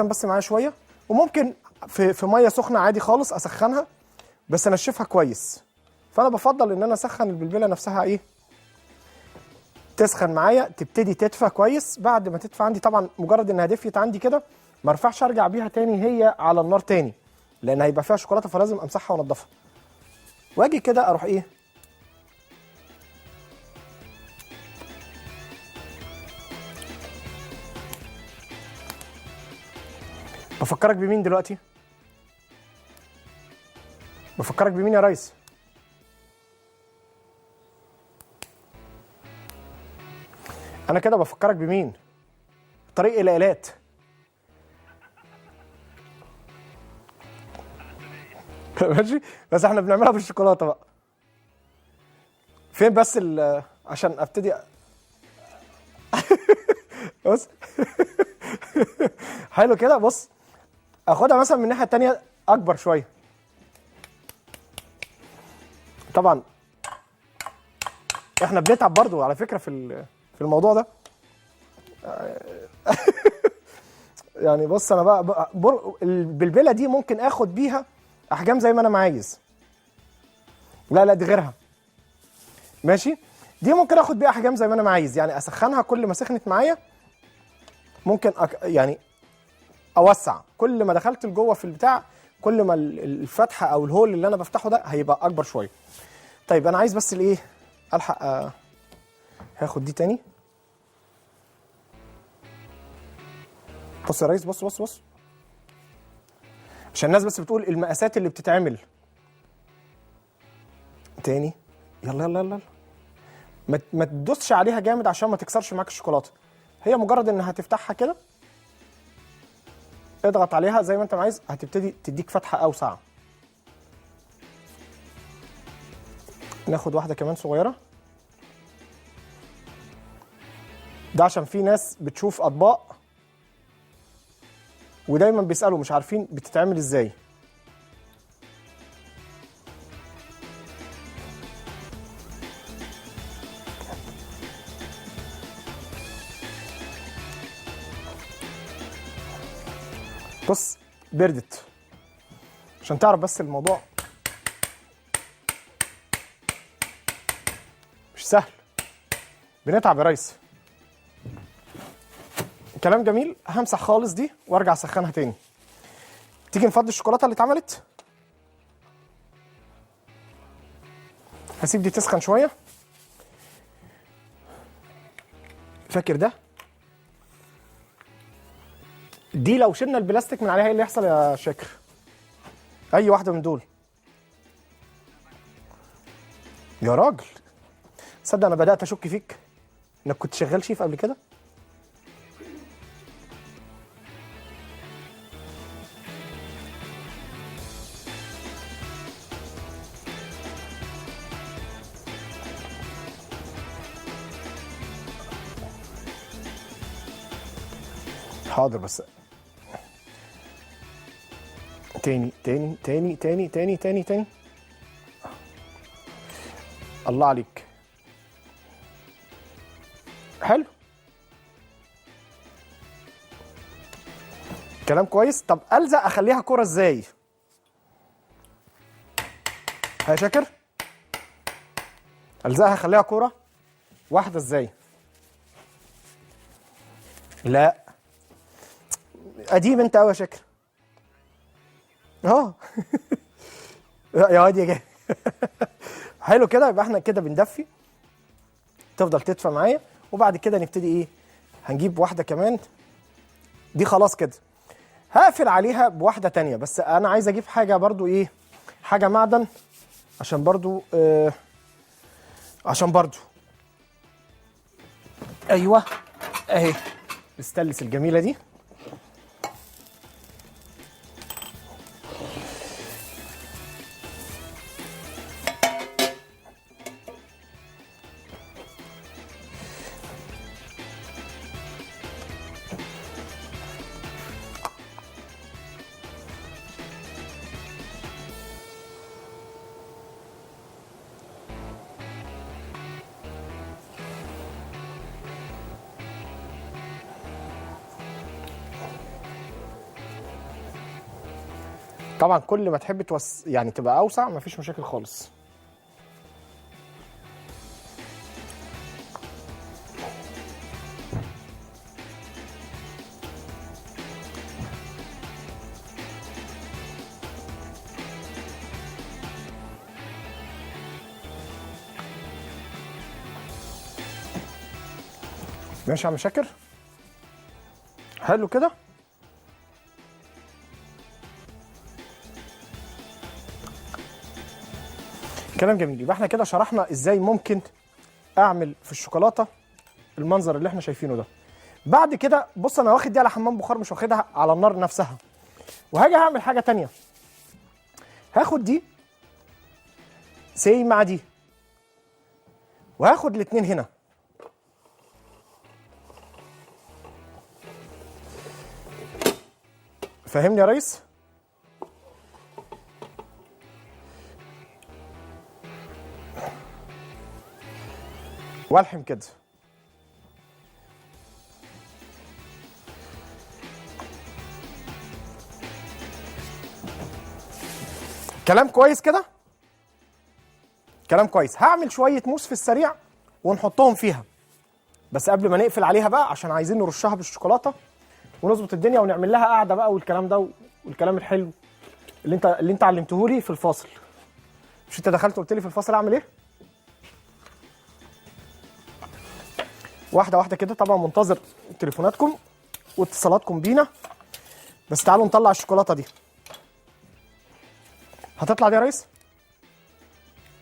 بس معايا شويه، وممكن في ميه سخنه عادي خالص اسخنها بس انشفها كويس. فانا بفضل ان انا اسخن البلبله نفسها ايه، تسخن معايا، تبتدي تدفى كويس. بعد ما تدفى عندي طبعا مجرد انها دفيت عندي كده ما ارفعش ارجع بيها تاني هي على النار تاني، لان هيبقى فيها شوكولاته، فلازم امسحها وانضفها. واجي كده اروح ايه، بفكرك بمين دلوقتي؟ بفكرك بمين يا ريس؟ انا كده بفكرك بمين؟ طريق الى ايلات. ماشي، بس احنا بنعملها بالشوكولاته بقى. فين بس عشان ابتدي بص حلو كده. بص اخدها مثلا من الناحيه التانيه اكبر شويه. طبعا احنا بنتعب برضو على فكره في الموضوع ده. يعني بص انا بقى البلبله دي ممكن اخد بيها احجام زي ما انا عايز. لا دي غيرها. ماشي، دي ممكن اخد بيها احجام زي ما انا عايز، يعني اسخنها كل ما سخنت معايا ممكن يعني اوسع. كل ما دخلت لجوه في البتاع كل ما الفتحه او الهول اللي انا بفتحه ده هيبقى اكبر شويه. طيب انا عايز بس الايه الحق هاخد دي تاني. بص يا ريس، بص بص بص، عشان الناس بس بتقول المقاسات اللي بتتعمل تاني. يلا يلا يلا، ما تدوسش عليها جامد عشان ما تكسرش معاك الشوكولاته. هي مجرد انها هتفتحها كده، اضغط عليها زي ما انت عايز، هتبتدي تديك فتحه اوسع. ناخد واحده كمان صغيره. ده عشان في ناس بتشوف اطباق ودايما بيسالوا مش عارفين بتتعمل ازاي. بص بردت عشان تعرف بس الموضوع مش سهل، بنتعب يا ريس. كلام جميل. همسح خالص دي وارجع اسخنها تاني. تيجي نفضي الشوكولاته اللي اتعملت. هسيب دي تسخن شويه. فاكر ده؟ دي لو شلنا البلاستيك من عليها ايه اللي يحصل يا شاكر؟ اي واحده من دول يا راجل. تصدق انا بدات اشك فيك انك كنت شغال شيف قبل كده. حاضر بس تاني تاني تاني تاني تاني تاني تاني. الله عليك، حلو كلام كويس. طب ألزق اخليها كرة ازاي؟ يا شاكر ألزقها اخليها كرة واحدة ازاي؟ لا قديم انت قوي يا شاكر. يا واد يا جاي. حلو كده. يبقى احنا كده بندفي، تفضل تدفى معايا، وبعد كده نبتدي ايه؟ هنجيب واحده كمان. دي خلاص كده هقفل عليها بواحده تانية. بس انا عايز اجيب حاجه برضو ايه، حاجه معدن عشان برضو عشان برضو ايوه اهي الستانلس الجميله دي. طبعا كل ما تحب يعني تبقى اوسع مفيش مشاكل خالص. ماشي يا عم شاكر، حلو كده. كلام جميل. يبقى احنا كده شرحنا ازاي ممكن اعمل في الشوكولاته المنظر اللي احنا شايفينه ده. بعد كده بص انا واخد دي على حمام بخار، مش واخدها على النار نفسها. وهاجي هعمل حاجه تانية، هاخد دي سي مع دي، وهاخد الاتنين هنا. فاهمني يا ريس؟ والحم كده. كلام كويس كده؟ كلام كويس. هعمل شوية موس في السريع ونحطهم فيها، بس قبل ما نقفل عليها بقى عشان عايزين نرشها بالشوكولاتة ونظبط الدنيا ونعمل لها قعدة بقى والكلام ده والكلام الحلو اللي انت علمتهولي في الفاصل. مش انت دخلت قلت لي في الفاصل اعمل ايه؟ واحدة واحدة كده. طبعا منتظر تليفوناتكم واتصالاتكم بينا، بس تعالوا نطلع الشوكولاتة دي. هتطلع دي يا ريس؟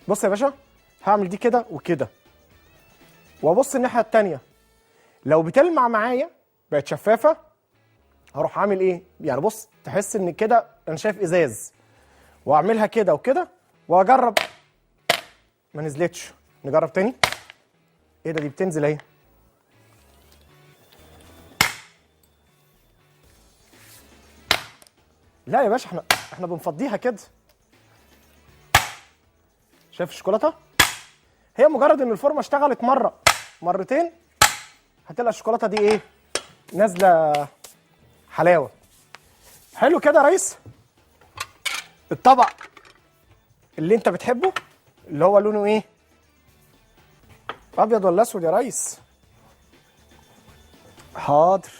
بص يا باشا، هعمل دي كده وكده، وابص الناحيه التانيه. لو بتلمع معايا بقت شفافه، هروح عامل ايه؟ يعني بص تحس ان كده انا شايف ازاز، واعملها كده وكده واجرب. ما نزلتش، نجرب تاني. ايه ده؟ دي بتنزل اهي. لا يا باشا، احنا بنفضيها كده. شايف الشوكولاته؟ هي مجرد ان الفورمه اشتغلت مره مرتين هتلاقي الشوكولاته دي ايه؟ نازله حلاوه. حلو كده يا ريس. الطبق اللي انت بتحبه اللي هو لونه ايه؟ ابيض ولا اسود يا ريس؟ حاضر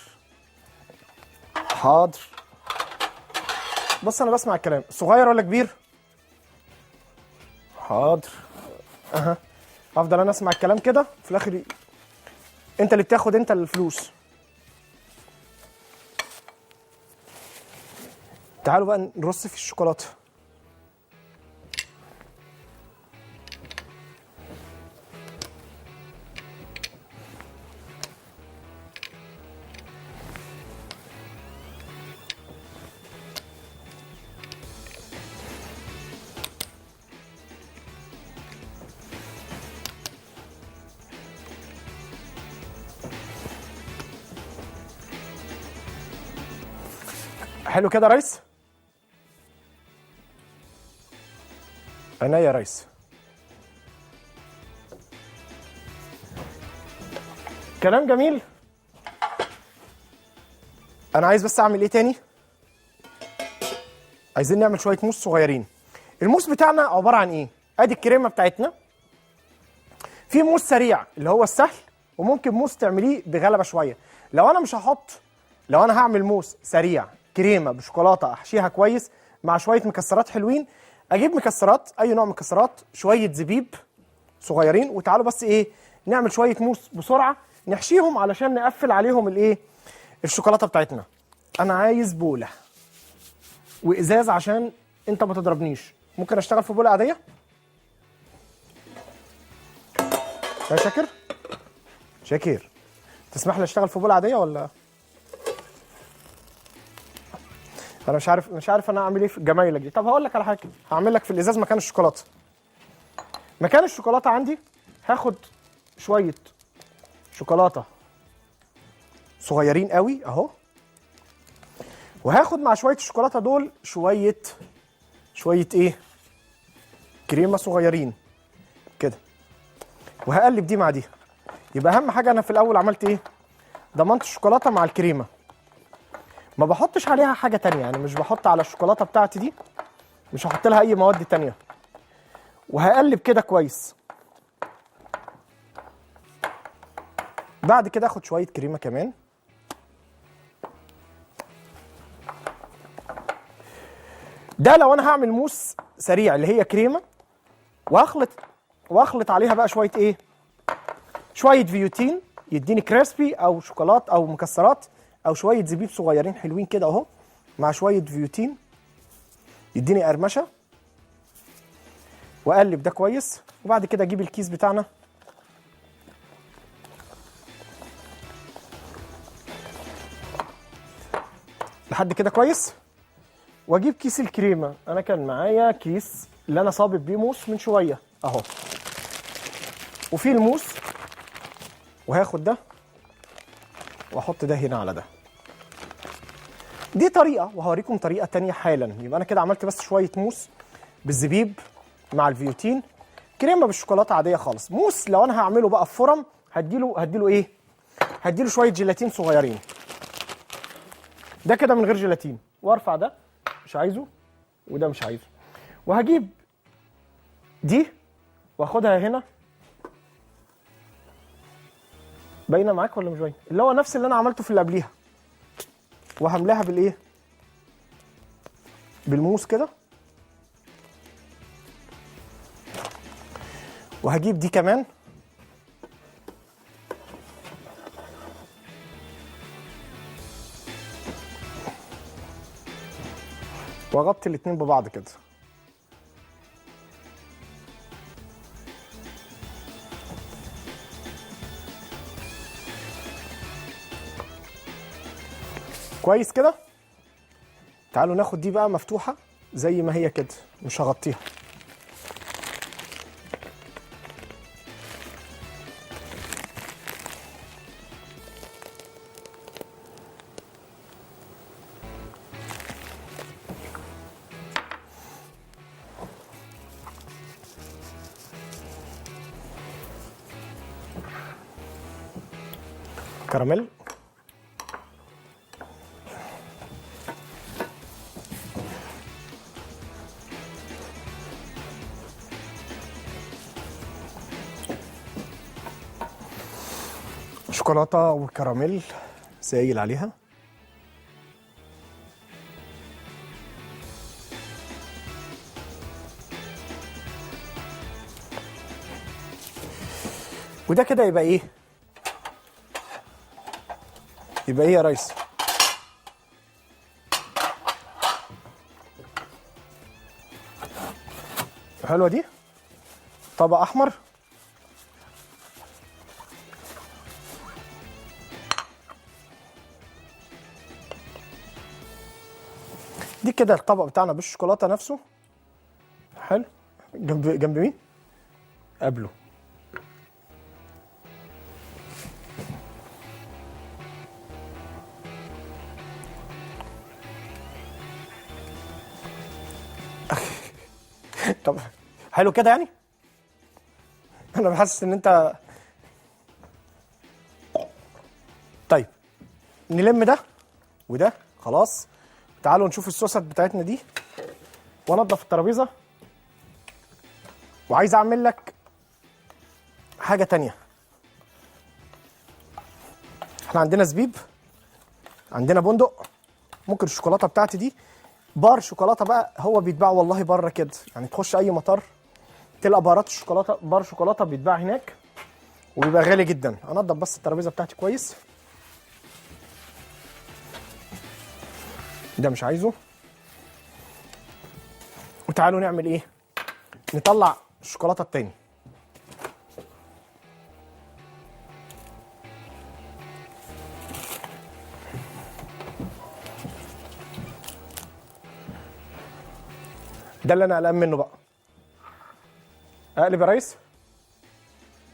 حاضر. بص انا بسمع الكلام. صغير ولا كبير؟ حاضر. اها. افضل انا اسمع الكلام كده في الاخر انت اللي بتاخد انت الفلوس. تعالوا بقى نرص في الشوكولاته. حلو كده يا ريس؟ عينيا يا ريس. كلام جميل. انا عايز بس اعمل ايه تاني؟ عايزين نعمل شويه موس صغيرين. الموس بتاعنا عباره عن ايه؟ ادي الكريمه بتاعتنا. في موس سريع اللي هو السهل، وممكن موس تعمليه بغلبه شويه. لو انا هعمل موس سريع كريمه بشوكولاته احشيها كويس مع شويه مكسرات حلوين، اجيب مكسرات اي نوع مكسرات، شويه زبيب صغيرين، وتعالوا بس ايه نعمل شويه موس بسرعه نحشيهم علشان نقفل عليهم الايه الشوكولاته بتاعتنا. انا عايز بوله وازاز عشان انت ما تضربنيش. ممكن اشتغل في بوله عاديه يا شاكر؟ شاكر تسمح لي اشتغل في بوله عاديه ولا؟ انا مش عارف انا اعمل ايه في جمايلك دي. طب هقول لك على حاجه، هعمل لك في الازاز مكان الشوكولاته. مكان الشوكولاته عندي هاخد شويه شوكولاته صغيرين قوي اهو، وهاخد مع شويه الشوكولاته دول شويه ايه كريمه صغيرين كده، وهقلب دي مع دي. يبقى اهم حاجه انا في الاول عملت ايه؟ ضمنت الشوكولاته مع الكريمه، ما بحطش عليها حاجه تانية. يعني مش بحط على الشوكولاته بتاعتي دي، مش هحط لها اي مواد تانية، وهقلب كده كويس. بعد كده اخد شويه كريمه كمان، ده لو انا هعمل موس سريع اللي هي كريمه، واخلط عليها بقى شويه ايه؟ شويه فيوتين يديني كريسبي، او شوكولاته او مكسرات، او شويه زبيب صغيرين حلوين كده اهو، مع شويه فيوتين يديني قرمشه، واقلب ده كويس. وبعد كده اجيب الكيس بتاعنا لحد كده كويس. واجيب كيس الكريمه، انا كان معايا كيس اللي انا صابب بيه موس من شويه اهو، وفي الموس، وهاخد ده واحط ده هنا على ده. دي طريقه، وهوريكم طريقه تانية حالا. يبقى انا كده عملت بس شويه موس بالزبيب مع الفيوتين، كريمه بالشوكولاته عاديه خالص. موس لو انا هعمله بقى في فرم هديله ايه؟ هديله شويه جيلاتين صغيرين. ده كده من غير جيلاتين، وارفع ده مش عايزه وده مش عايزه، وهجيب دي واخدها هنا. باينه معاك ولا مش باينه؟ اللي هو نفس اللي انا عملته في اللي قبليها، وهملاها بالايه؟ بالموس كده. وهجيب دي كمان واغطي الاتنين ببعض كده. كويس كده. تعالوا ناخد دي بقى مفتوحة زي ما هي كده، مش هغطيها. كراميل. شوكولاته وكراميل سايل عليها. وده كده يبقى ايه؟ يبقى ايه يا ريس؟ حلوه دي. طبق احمر. دي كده الطبق بتاعنا بالشوكولاته نفسه. حلو. جنب مين؟ قبله. طب حلو كده يعني؟ انا بحس ان انت. طيب نلم ده وده خلاص. تعالوا نشوف الصوصات بتاعتنا دي وانضف الترابيزه. وعايز اعمل لك حاجه تانية. احنا عندنا زبيب، عندنا بندق، ممكن الشوكولاته بتاعتي دي بار شوكولاته بقى، هو بيتباع والله بره كده، يعني تخش اي مطار تلقى بارات الشوكولاته، بار شوكولاته بيتباع هناك وبيبقى غالي جدا. انضف بس الترابيزه بتاعتي كويس. ده مش عايزه. وتعالوا نعمل ايه؟ نطلع الشوكولاته التاني. ده اللي انا قلقان منه بقى. اقلب يا ريس.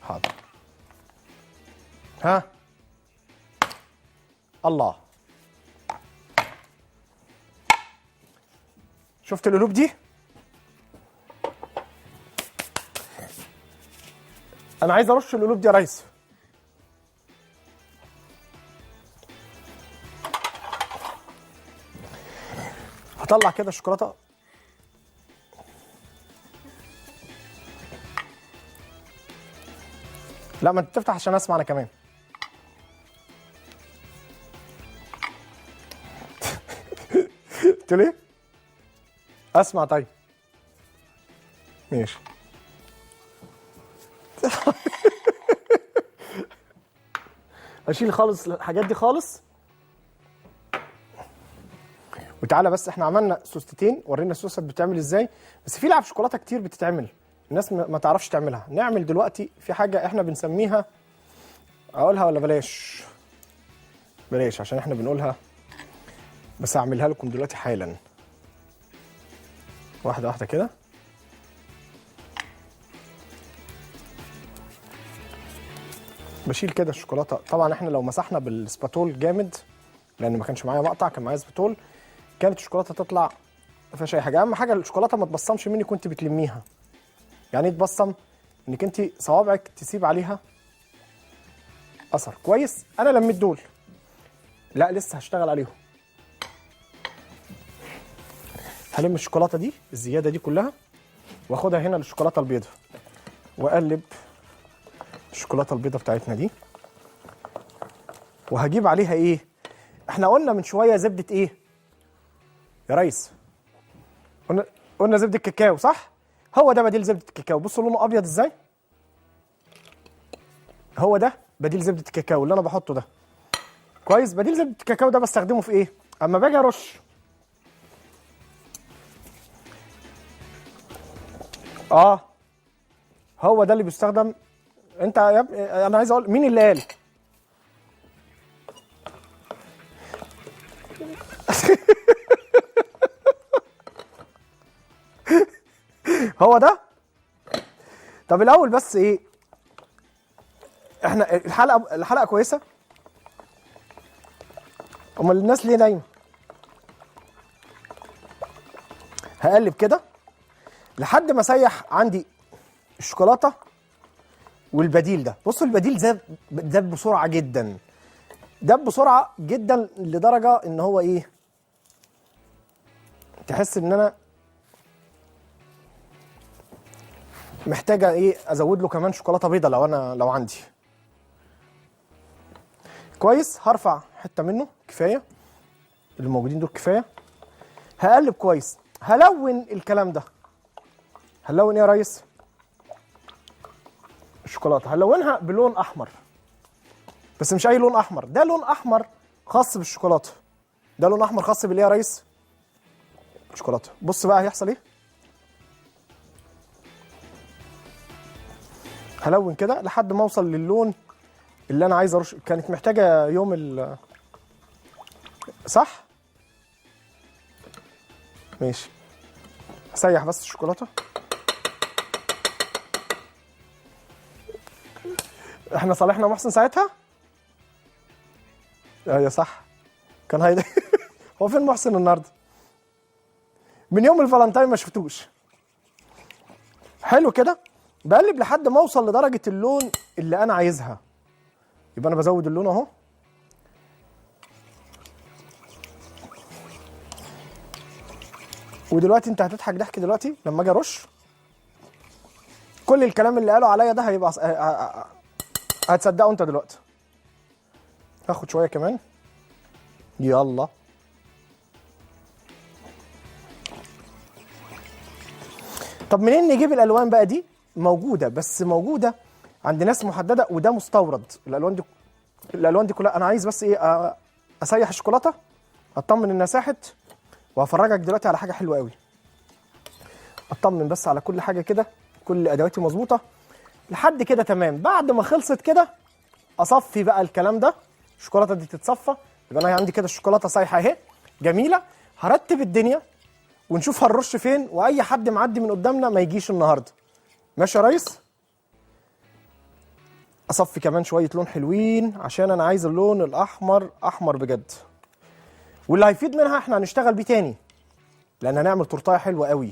حاضر. ها الله، شفت القلوب دي؟ انا عايز ارش القلوب دي يا ريس. هطلع كده الشوكولاته. لا ما انت تفتح عشان اسمع انا كمان. قلت ليه؟ اسمع طيب. ماشي. اشيل خالص الحاجات دي خالص. وتعالى بس احنا عملنا سوستتين، ورينا السوست بتعمل ازاي، بس في لعب شوكولاته كتير بتتعمل الناس ما تعرفش تعملها. نعمل دلوقتي في حاجه احنا بنسميها، اقولها ولا بلاش؟ بلاش عشان احنا بنقولها. بس هعملها لكم دلوقتي حالا، واحده واحده كده. بشيل كده الشوكولاته. طبعا احنا لو مسحنا بالسباتول جامد، لان ما كانش معايا مقطع، كان معايا سباتول، كانت الشوكولاته تطلع ما فيهاش اي حاجه. اهم حاجه الشوكولاته ما تبصمش منك وانت بتلميها. يعني ايه تبصم؟ انك انت صوابعك تسيب عليها اثر. كويس. انا لميت دول، لا لسه هشتغل عليهم. هلم الشوكولاته دي الزياده دي كلها واخدها هنا للشوكولاته البيضاء، واقلب الشوكولاته البيضاء بتاعتنا دي، وهجيب عليها ايه؟ احنا قلنا من شويه زبده ايه يا ريس؟ قلنا زبده الكاكاو، صح؟ هو ده بديل زبده الكاكاو. بصوا لونه ابيض ازاي. هو ده بديل زبده الكاكاو اللي انا بحطه ده. كويس. بديل زبده الكاكاو ده بستخدمه في ايه؟ اما باجي ارش هو ده اللي بيستخدم. انت يا ابني انا عايز اقول مين اللي قال؟ هو ده. طب الاول بس ايه، احنا الحلقه كويسه، امال الناس ليه نايمه؟ هقلب كده لحد ما اسيح عندي الشوكولاته والبديل ده. بصوا البديل داب بسرعه جدا، داب بسرعه جدا لدرجه ان هو ايه، تحس ان انا محتاجه ايه ازود له كمان شوكولاته بيضه لو عندي. كويس. هرفع حته منه كفايه، اللي موجودين دول كفايه. هقلب كويس. هلون الكلام ده. هنلون ايه يا ريس؟ الشوكولاته هنلونها بلون احمر، بس مش اي لون احمر، ده لون احمر خاص بالشوكولاته. ده لون احمر خاص بالايه يا ريس؟ الشوكولاته. بص بقى هيحصل ايه. هلون كده لحد ما اوصل للون اللي انا عايز ارش. كانت محتاجه يوم صح؟ ماشي. هسيح بس الشوكولاته. احنا صالحنا محسن ساعتها؟ ايوه صح. كان هيدا هو فين محسن النهارده؟ من يوم الفالنتاين ما شفتوش. حلو كده. بقلب لحد ما اوصل لدرجه اللون اللي انا عايزها. يبقى انا بزود اللون اهو. ودلوقتي انت هتضحك ضحك دلوقتي لما اجي ارش. كل الكلام اللي قاله عليا ده هيبقى هتصدقوا انت دلوقتي. هاخد شويه كمان. يلا. طب منين نجيب الالوان بقى دي؟ موجوده، بس موجوده عند ناس محدده، وده مستورد. الالوان دي كلها. انا عايز بس ايه، اسيح الشوكولاته، اطمن انها ساحت، وهفرجك دلوقتي على حاجه حلوه قوي. اطمن بس على كل حاجه كده، كل ادواتي مظبوطه لحد كده تمام. بعد ما خلصت كده اصفي بقى الكلام ده. الشوكولاته دي تتصفى. يبقى انا عندي كده الشوكولاته سايحه اهي جميله. هرتب الدنيا ونشوف هنرش فين، واي حد معدي من قدامنا ما يجيش النهارده. ماشي يا ريس؟ اصفي كمان شويه لون حلوين عشان انا عايز اللون الاحمر احمر بجد. واللي هيفيد منها احنا هنشتغل بيه تاني، لان هنعمل تورتايه حلوه قوي.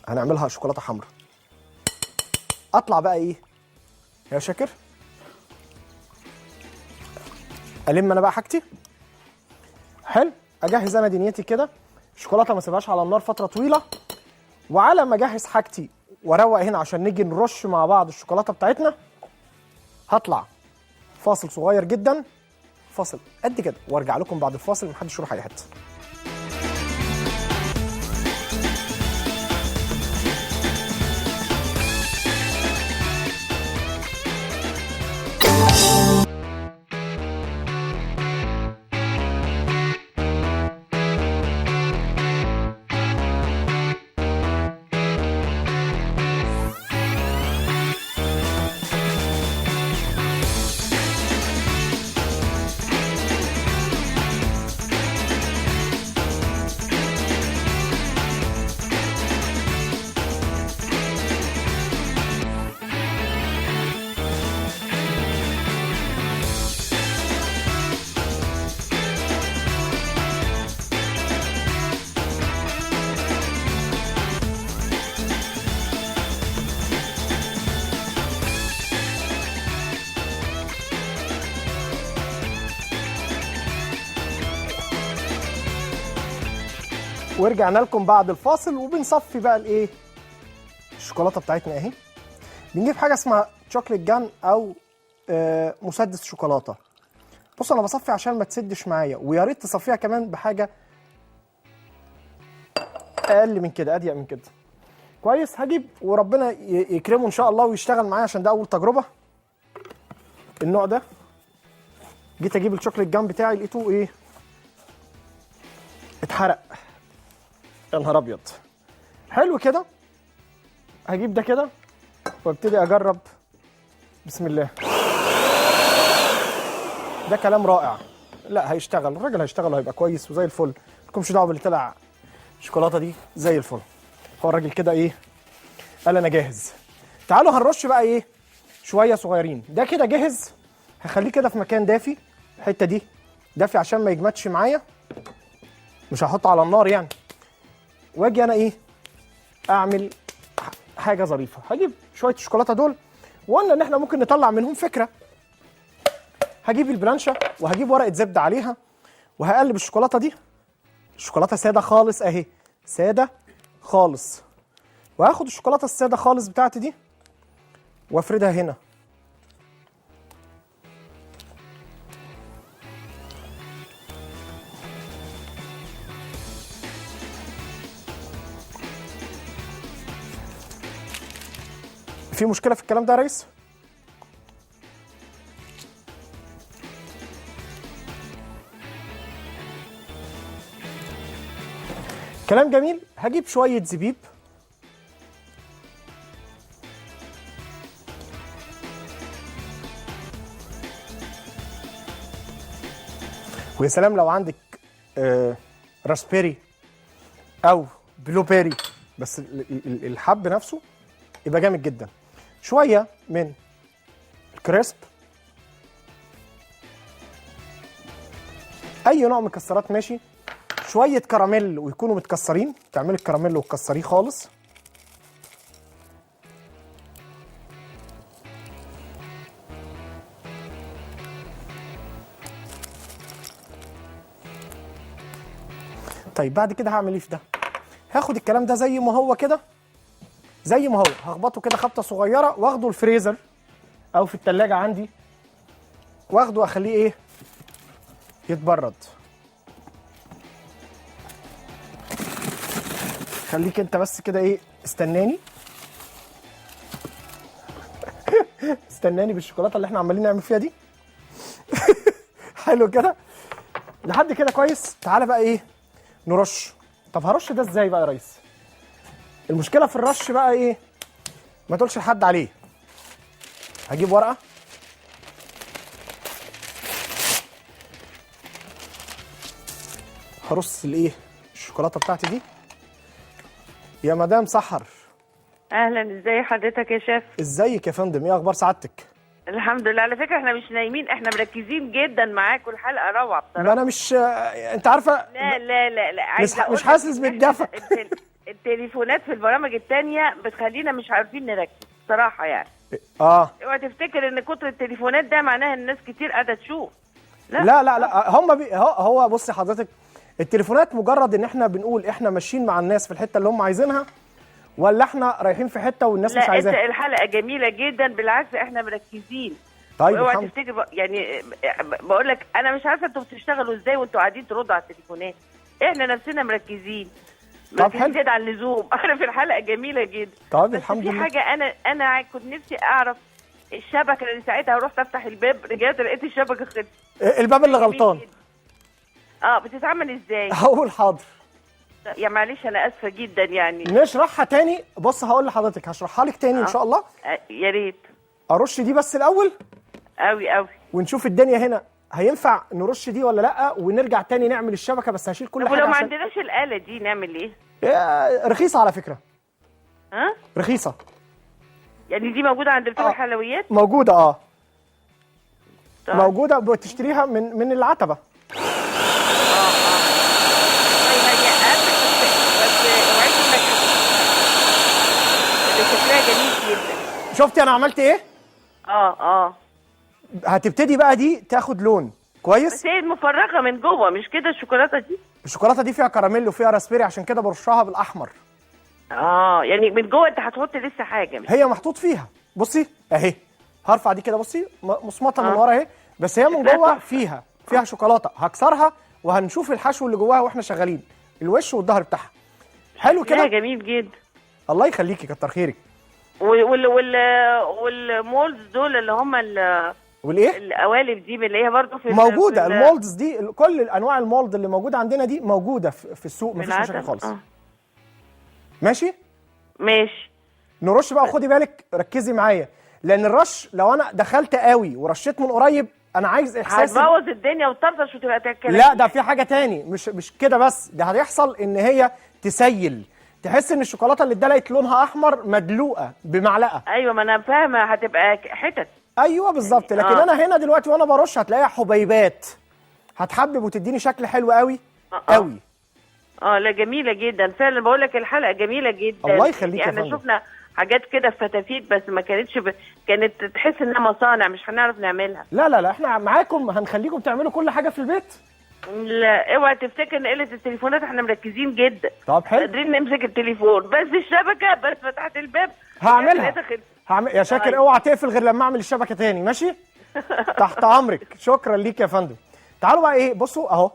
هنعملها شوكولاته حمراء. اطلع بقى ايه يا شاكر؟ الم انا بقى حاجتي. حلو. اجهز انا دنيتي كده. الشوكولاته ما اسيبهاش على النار فتره طويله. وعلى ما اجهز حاجتي واروق هنا عشان نيجي نرش مع بعض الشوكولاته بتاعتنا، هطلع فاصل صغير جدا، فاصل قد كده، وارجع لكم بعد الفاصل. محدش يروح اي حته. ورجعنا لكم بعد الفاصل وبنصفي بقى الايه الشوكولاته بتاعتنا اهي. بنجيب حاجه اسمها شوكليت جان او مسدس شوكولاته. بص انا بصفي عشان ما تسدش معايا، ويا ريت تصفيها كمان بحاجه اقل من كده، اضيق من كده. كويس. هجيب وربنا يكرمه ان شاء الله ويشتغل معايا عشان ده اول تجربه النوع ده. جيت اجيب الشوكليت جام بتاعي لقيته ايه؟ اتحرق. يا نهار ابيض. حلو كده. هجيب ده كده وابتدي اجرب. بسم الله. ده كلام رائع. لا هيشتغل، الراجل هيشتغل وهيبقى كويس وزي الفل. مالكمش دعوه باللي طلع الشوكولاته دي زي الفل. هو الراجل كده ايه؟ قال انا جاهز. تعالوا هنرش بقى ايه؟ شويه صغيرين. ده كده جاهز. هخليه كده في مكان دافي. الحته دي دافي عشان ما يجمدش معايا. مش هحطه على النار يعني. واجي انا ايه؟ اعمل حاجه ظريفه. هجيب شويه الشوكولاته دول وقلنا ان احنا ممكن نطلع منهم فكره. هجيب البلانشه وهجيب ورقه زبده عليها وهقلب الشوكولاته دي. الشوكولاته ساده خالص اهي، ساده خالص. وهاخد الشوكولاته الساده خالص بتاعتي دي وافردها هنا. في مشكله في الكلام ده يا ريس؟ كلام جميل. هجيب شويه زبيب ويا سلام لو عندك راسبيري او بلو بيري، بس الحب نفسه يبقى جامد جدا. شويه من الكريسب، اي نوع مكسرات ماشي. شويه كراميل ويكونوا متكسرين، تعملي الكراميل وتكسريه خالص. طيب بعد كده هعمل ايه في ده؟ هاخد الكلام ده زي ما هو كده، زي ما هو هخبطه كده خبطه صغيره واخده الفريزر او في التلاجة عندي، واخده واخليه ايه؟ يتبرد. خليك انت بس كده ايه؟ استناني استناني بالشوكولاته اللي احنا عمالين نعمل فيها دي حلو كده لحد كده كويس. تعالى بقى ايه؟ نرش. طب هرش ده ازاي بقى يا ريس؟ المشكله في الرش بقى ايه؟ ما تقولش لحد عليه. هجيب ورقه هرص الايه؟ الشوكولاته بتاعتي دي. يا مدام سحر. اهلا، ازاي حضرتك يا شيف؟ ازيك يا فندم؟ ايه اخبار سعادتك؟ الحمد لله. على فكره احنا مش نايمين، احنا مركزين جدا معاك والحلقه روعه بصراحه. ما انا مش انت عارفه. لا مش حاسس بالدفى. التليفونات في البرامج التانية بتخلينا مش عارفين نركز بصراحه يعني. اوعى تفتكر ان كتر التليفونات ده معناها ان الناس كتير قاعده تشوف. لا هو بصي حضرتك، التليفونات مجرد ان احنا بنقول احنا ماشيين مع الناس في الحته اللي هم عايزينها، ولا احنا رايحين في حته والناس مش عايزاها. لا، الحلقه جميله جدا، بالعكس احنا مركزين. طيب اوعى تفتكر يعني بقول لك انا مش عارفه انتوا بتشتغلوا ازاي وانتوا قاعدين تردوا على التليفونات. احنا نفسنا مركزين. طب حلو. زيادة عن اللزوم. عارف الحلقه جميله جدا. طيب الحمد لله. في حاجه انا كنت نفسي اعرف الشبكه اللي ساعتها رحت افتح الباب، رجعت لقيت الشبكه خلصت. الباب اللي غلطان. بتتعمل ازاي؟ هقول حاضر. يا معلش انا اسفه جدا يعني. نشرحها تاني. بص هقول لحضرتك هشرحها لك تاني ان شاء الله. يا ريت. ارش دي بس الاول قوي قوي ونشوف الدنيا هنا هينفع نرش دي ولا لا، ونرجع تاني نعمل الشبكه. بس هشيل كل حاجه. ولو ما عندناش الآلة دي نعمل ايه؟ رخيصه على فكره. رخيصه يعني دي موجوده عند بتوع الحلويات؟ موجوده طيب. موجوده بتشتريها من العتبه. طيب هي بس اوعي انك شكلها جميل جدا. شفتي انا عملت ايه؟ هتبتدي بقى دي تاخد لون كويس. بس هي مفرغه من جوه مش كده الشوكولاته دي؟ الشوكولاته دي فيها كراميل وفيها راسبيري، عشان كده برشها بالاحمر. يعني من جوه انت هتحط لسه حاجه هي محطوط فيها، بصي اهي، هرفع دي كده، بصي مصمطه من ورا اهي، بس هي من جوه فيها شوكولاته. هكسرها وهنشوف الحشو اللي جواها واحنا شغالين، الوش والظهر بتاعها. حلو كده، جميل جدا. الله يخليكي، كتر خيرك. والمولز دول اللي هم والايه؟ القوالب دي اللي هي برضه في موجوده. المولدز دي كل الانواع المولد اللي موجوده عندنا دي موجوده في السوق، مفيش مشاكل خالص. ماشي نرش بقى، وخدي بالك ركزي معايا، لان الرش لو انا دخلت قوي ورشيت من قريب انا عايز احساس هتبوظ الدنيا وتطرطش وتبقى تاكل. لا ده في حاجه تاني، مش كده بس، ده هيحصل ان هي تسيل، تحس ان الشوكولاته اللي اتدلقت لونها احمر مدلوقه بمعلقه. ايوه، ما انا فاهمه، هتبقى حتت. ايوه بالظبط. لكن انا هنا دلوقتي وانا برش هتلاقيها حبيبات، هتحبب وتديني شكل حلو قوي قوي. لا جميله جدا فعلا، بقول لك الحلقه جميله جدا. الله يخليك. احنا شفنا حاجات كده في فتافيت، بس ما كانتش كانت تحس انها مصانع، مش هنعرف نعملها. لا احنا معاكم، هنخليكم تعملوا كل حاجه في البيت. لا اوعى تفتكر ان قله التليفونات، احنا مركزين جدا. طب حلو، قادرين نمسك التليفون، بس الشبكه بس فتحت الباب هعملها. يا شاكر اوعى تقفل غير لما اعمل الشبكه تاني، ماشي؟ تحت امرك. شكرا ليك يا فندم. تعالوا بقى ايه، بصوا اهو،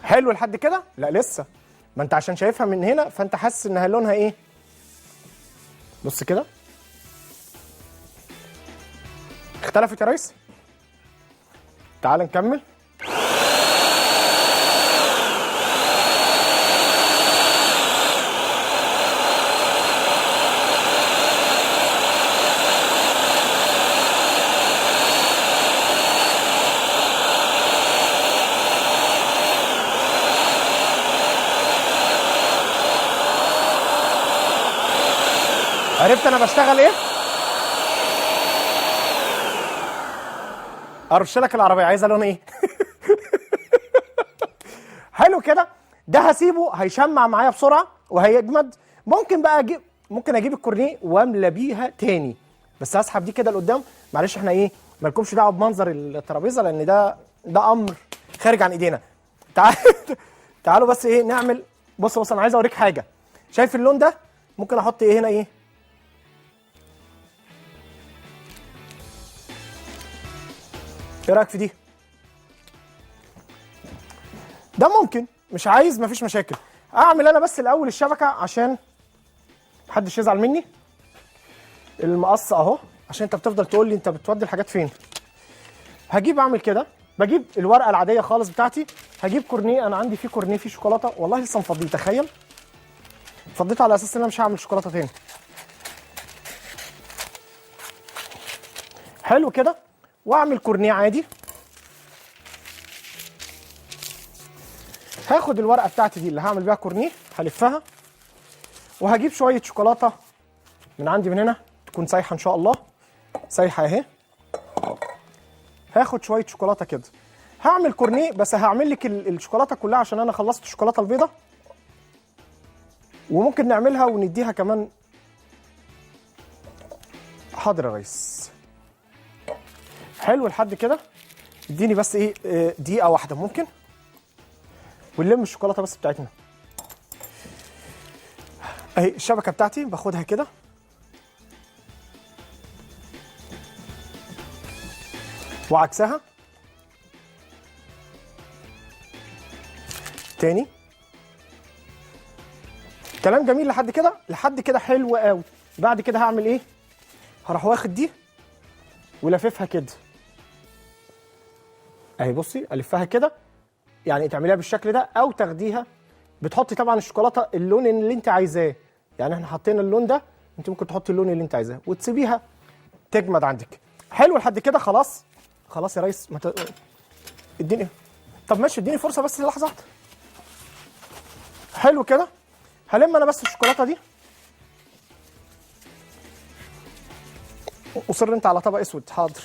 حلو لحد كده؟ لا لسه، ما انت عشان شايفها من هنا فانت حاسس انها لونها ايه؟ بص كده، اختلفت يا ريس. تعال نكمل. عرفت انا بشتغل ايه؟ ارش لك العربيه، عايزه لون ايه؟ حلو كده، ده هسيبه هيشمع معايا بسرعه وهيجمد. ممكن بقى اجيب الكورنيه واملى بيها تاني، بس هسحب دي كده لقدام. معلش احنا ايه، مالكمش دعوه بمنظر الترابيزه، لان ده امر خارج عن ايدينا. تعالوا بس ايه نعمل. بص انا عايز اوريك حاجه. شايف اللون ده؟ ممكن احط ايه هنا، ايه رايك في دي؟ ده ممكن، مش عايز مفيش مشاكل. اعمل انا بس الاول الشبكه عشان محدش يزعل مني. المقص اهو، عشان انت بتفضل تقول لي انت بتودي الحاجات فين. هجيب اعمل كده، بجيب الورقه العاديه خالص بتاعتي، هجيب كورنيه. انا عندي فيه كورنيه فيه شوكولاته، والله لسه مفضيه، تخيل فضيته على اساس ان انا مش هعمل شوكولاته تاني. حلو كده، واعمل كورنيه عادي. هاخد الورقه بتاعتي دي اللي هعمل بيها كورنيه، هلفها، وهجيب شويه شوكولاته من عندي من هنا، تكون سايحه ان شاء الله، سايحه اهي. هاخد شويه شوكولاته كده، هعمل كورنيه، بس هعمل لك الشوكولاته كلها عشان انا خلصت الشوكولاته البيضاء، وممكن نعملها ونديها كمان. حاضر يا ريس. حلو لحد كده. اديني بس ايه دقيقه واحده ممكن، ونلم الشوكولاته بس بتاعتنا اهي. الشبكه بتاعتي باخدها كده، وعكسها تاني. كلام جميل لحد كده حلو قوي. بعد كده هعمل ايه؟ هروح واخد دي ولففها كده اهي. بصي الفها كده، يعني تعمليها بالشكل ده او تاخديها. بتحطي طبعا الشوكولاته اللون اللي انت عايزاه، يعني احنا حطينا اللون ده، انت ممكن تحطي اللون اللي انت عايزاه وتسيبيها تجمد عندك. حلو لحد كده. خلاص يا ريس، اديني. طب ماشي، اديني فرصه بس لحظه واحده. حلو كده. هلم انا بس الشوكولاته دي. اصر انت على طبق اسود. حاضر.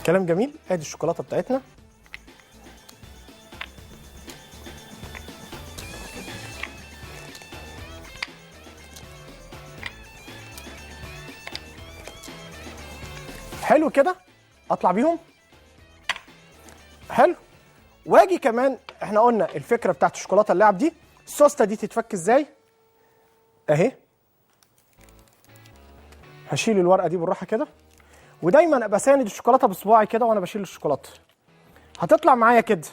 كلام جميل. ادي الشوكولاته بتاعتنا. حلو كده. اطلع بيهم. حلو. واجي كمان، احنا قلنا الفكره بتاعت الشوكولاته اللعب دي، السوسته دي تتفك ازاي؟ اهي. هشيل الورقه دي بالراحه كده، ودايما ابقى ساند الشوكولاته بصباعي كده وانا بشيل الشوكولاته. هتطلع معايا كده.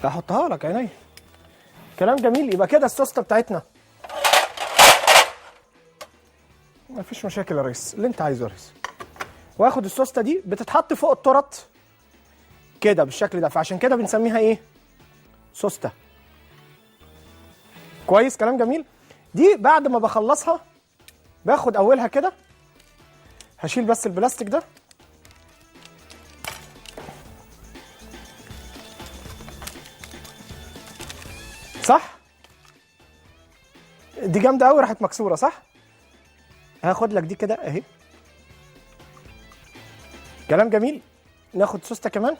احطها لك عينيا. كلام جميل. يبقى كده السوسته بتاعتنا. مفيش مشاكل يا ريس، اللي انت عايزه يا ريس. واخد السوسته دي بتتحط فوق التورت كده بالشكل ده، فعشان كده بنسميها ايه؟ سوسته. كويس. كلام جميل. دي بعد ما بخلصها باخد اولها كده، هشيل بس البلاستيك ده. صح؟ دي جامده قوي، راحت مكسوره صح؟ هاخد لك دي كده اهي. كلام جميل. ناخد سوسته كمان.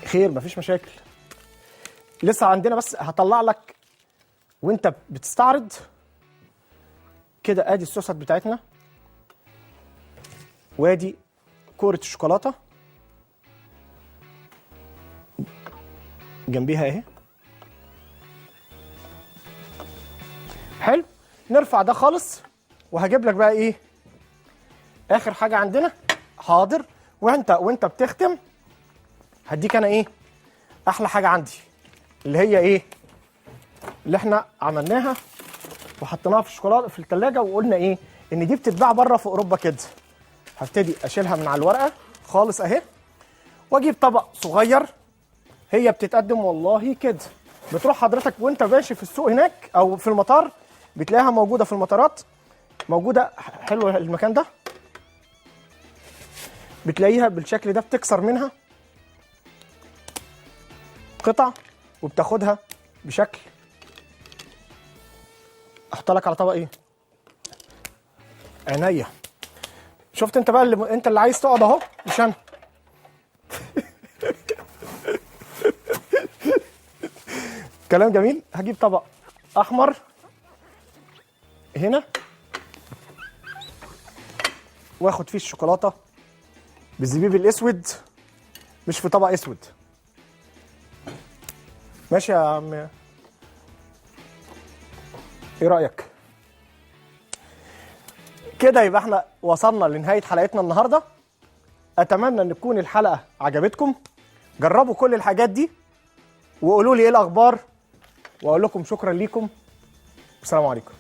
خير مفيش مشاكل. لسه عندنا بس هطلع لك وانت بتستعرض كده. ادي السوست بتاعتنا، وادي كورة الشوكولاتة جنبيها اهي. حلو. نرفع ده خالص، وهجيب لك بقى ايه اخر حاجة عندنا. حاضر. وانت بتختم هديك انا ايه احلى حاجة عندي، اللي هي ايه اللي احنا عملناها وحطيناها في الشوكولاته في الثلاجه، وقلنا ايه ان دي بتتباع بره في اوروبا كده. هبتدي اشيلها من على الورقه خالص اهي، واجيب طبق صغير. هي بتتقدم والله كده. بتروح حضرتك وانت ماشي في السوق هناك او في المطار، بتلاقيها موجوده في المطارات، موجوده. حلو المكان ده. بتلاقيها بالشكل ده، بتكسر منها قطع وبتاخدها بشكل. احط لك على طبق ايه؟ عينيا. شفت انت بقى انت اللي عايز تقعد اهو، مش انا. كلام جميل. هجيب طبق احمر هنا، واخد فيه الشوكولاته بالزبيب الاسود، مش في طبق اسود. ماشي يا عم؟ ايه رأيك؟ كده يبقى احنا وصلنا لنهاية حلقتنا النهاردة. اتمنى ان تكون الحلقة عجبتكم. جربوا كل الحاجات دي وقولوا لي ايه الاخبار، واقول لكم شكرا ليكم. السلام عليكم.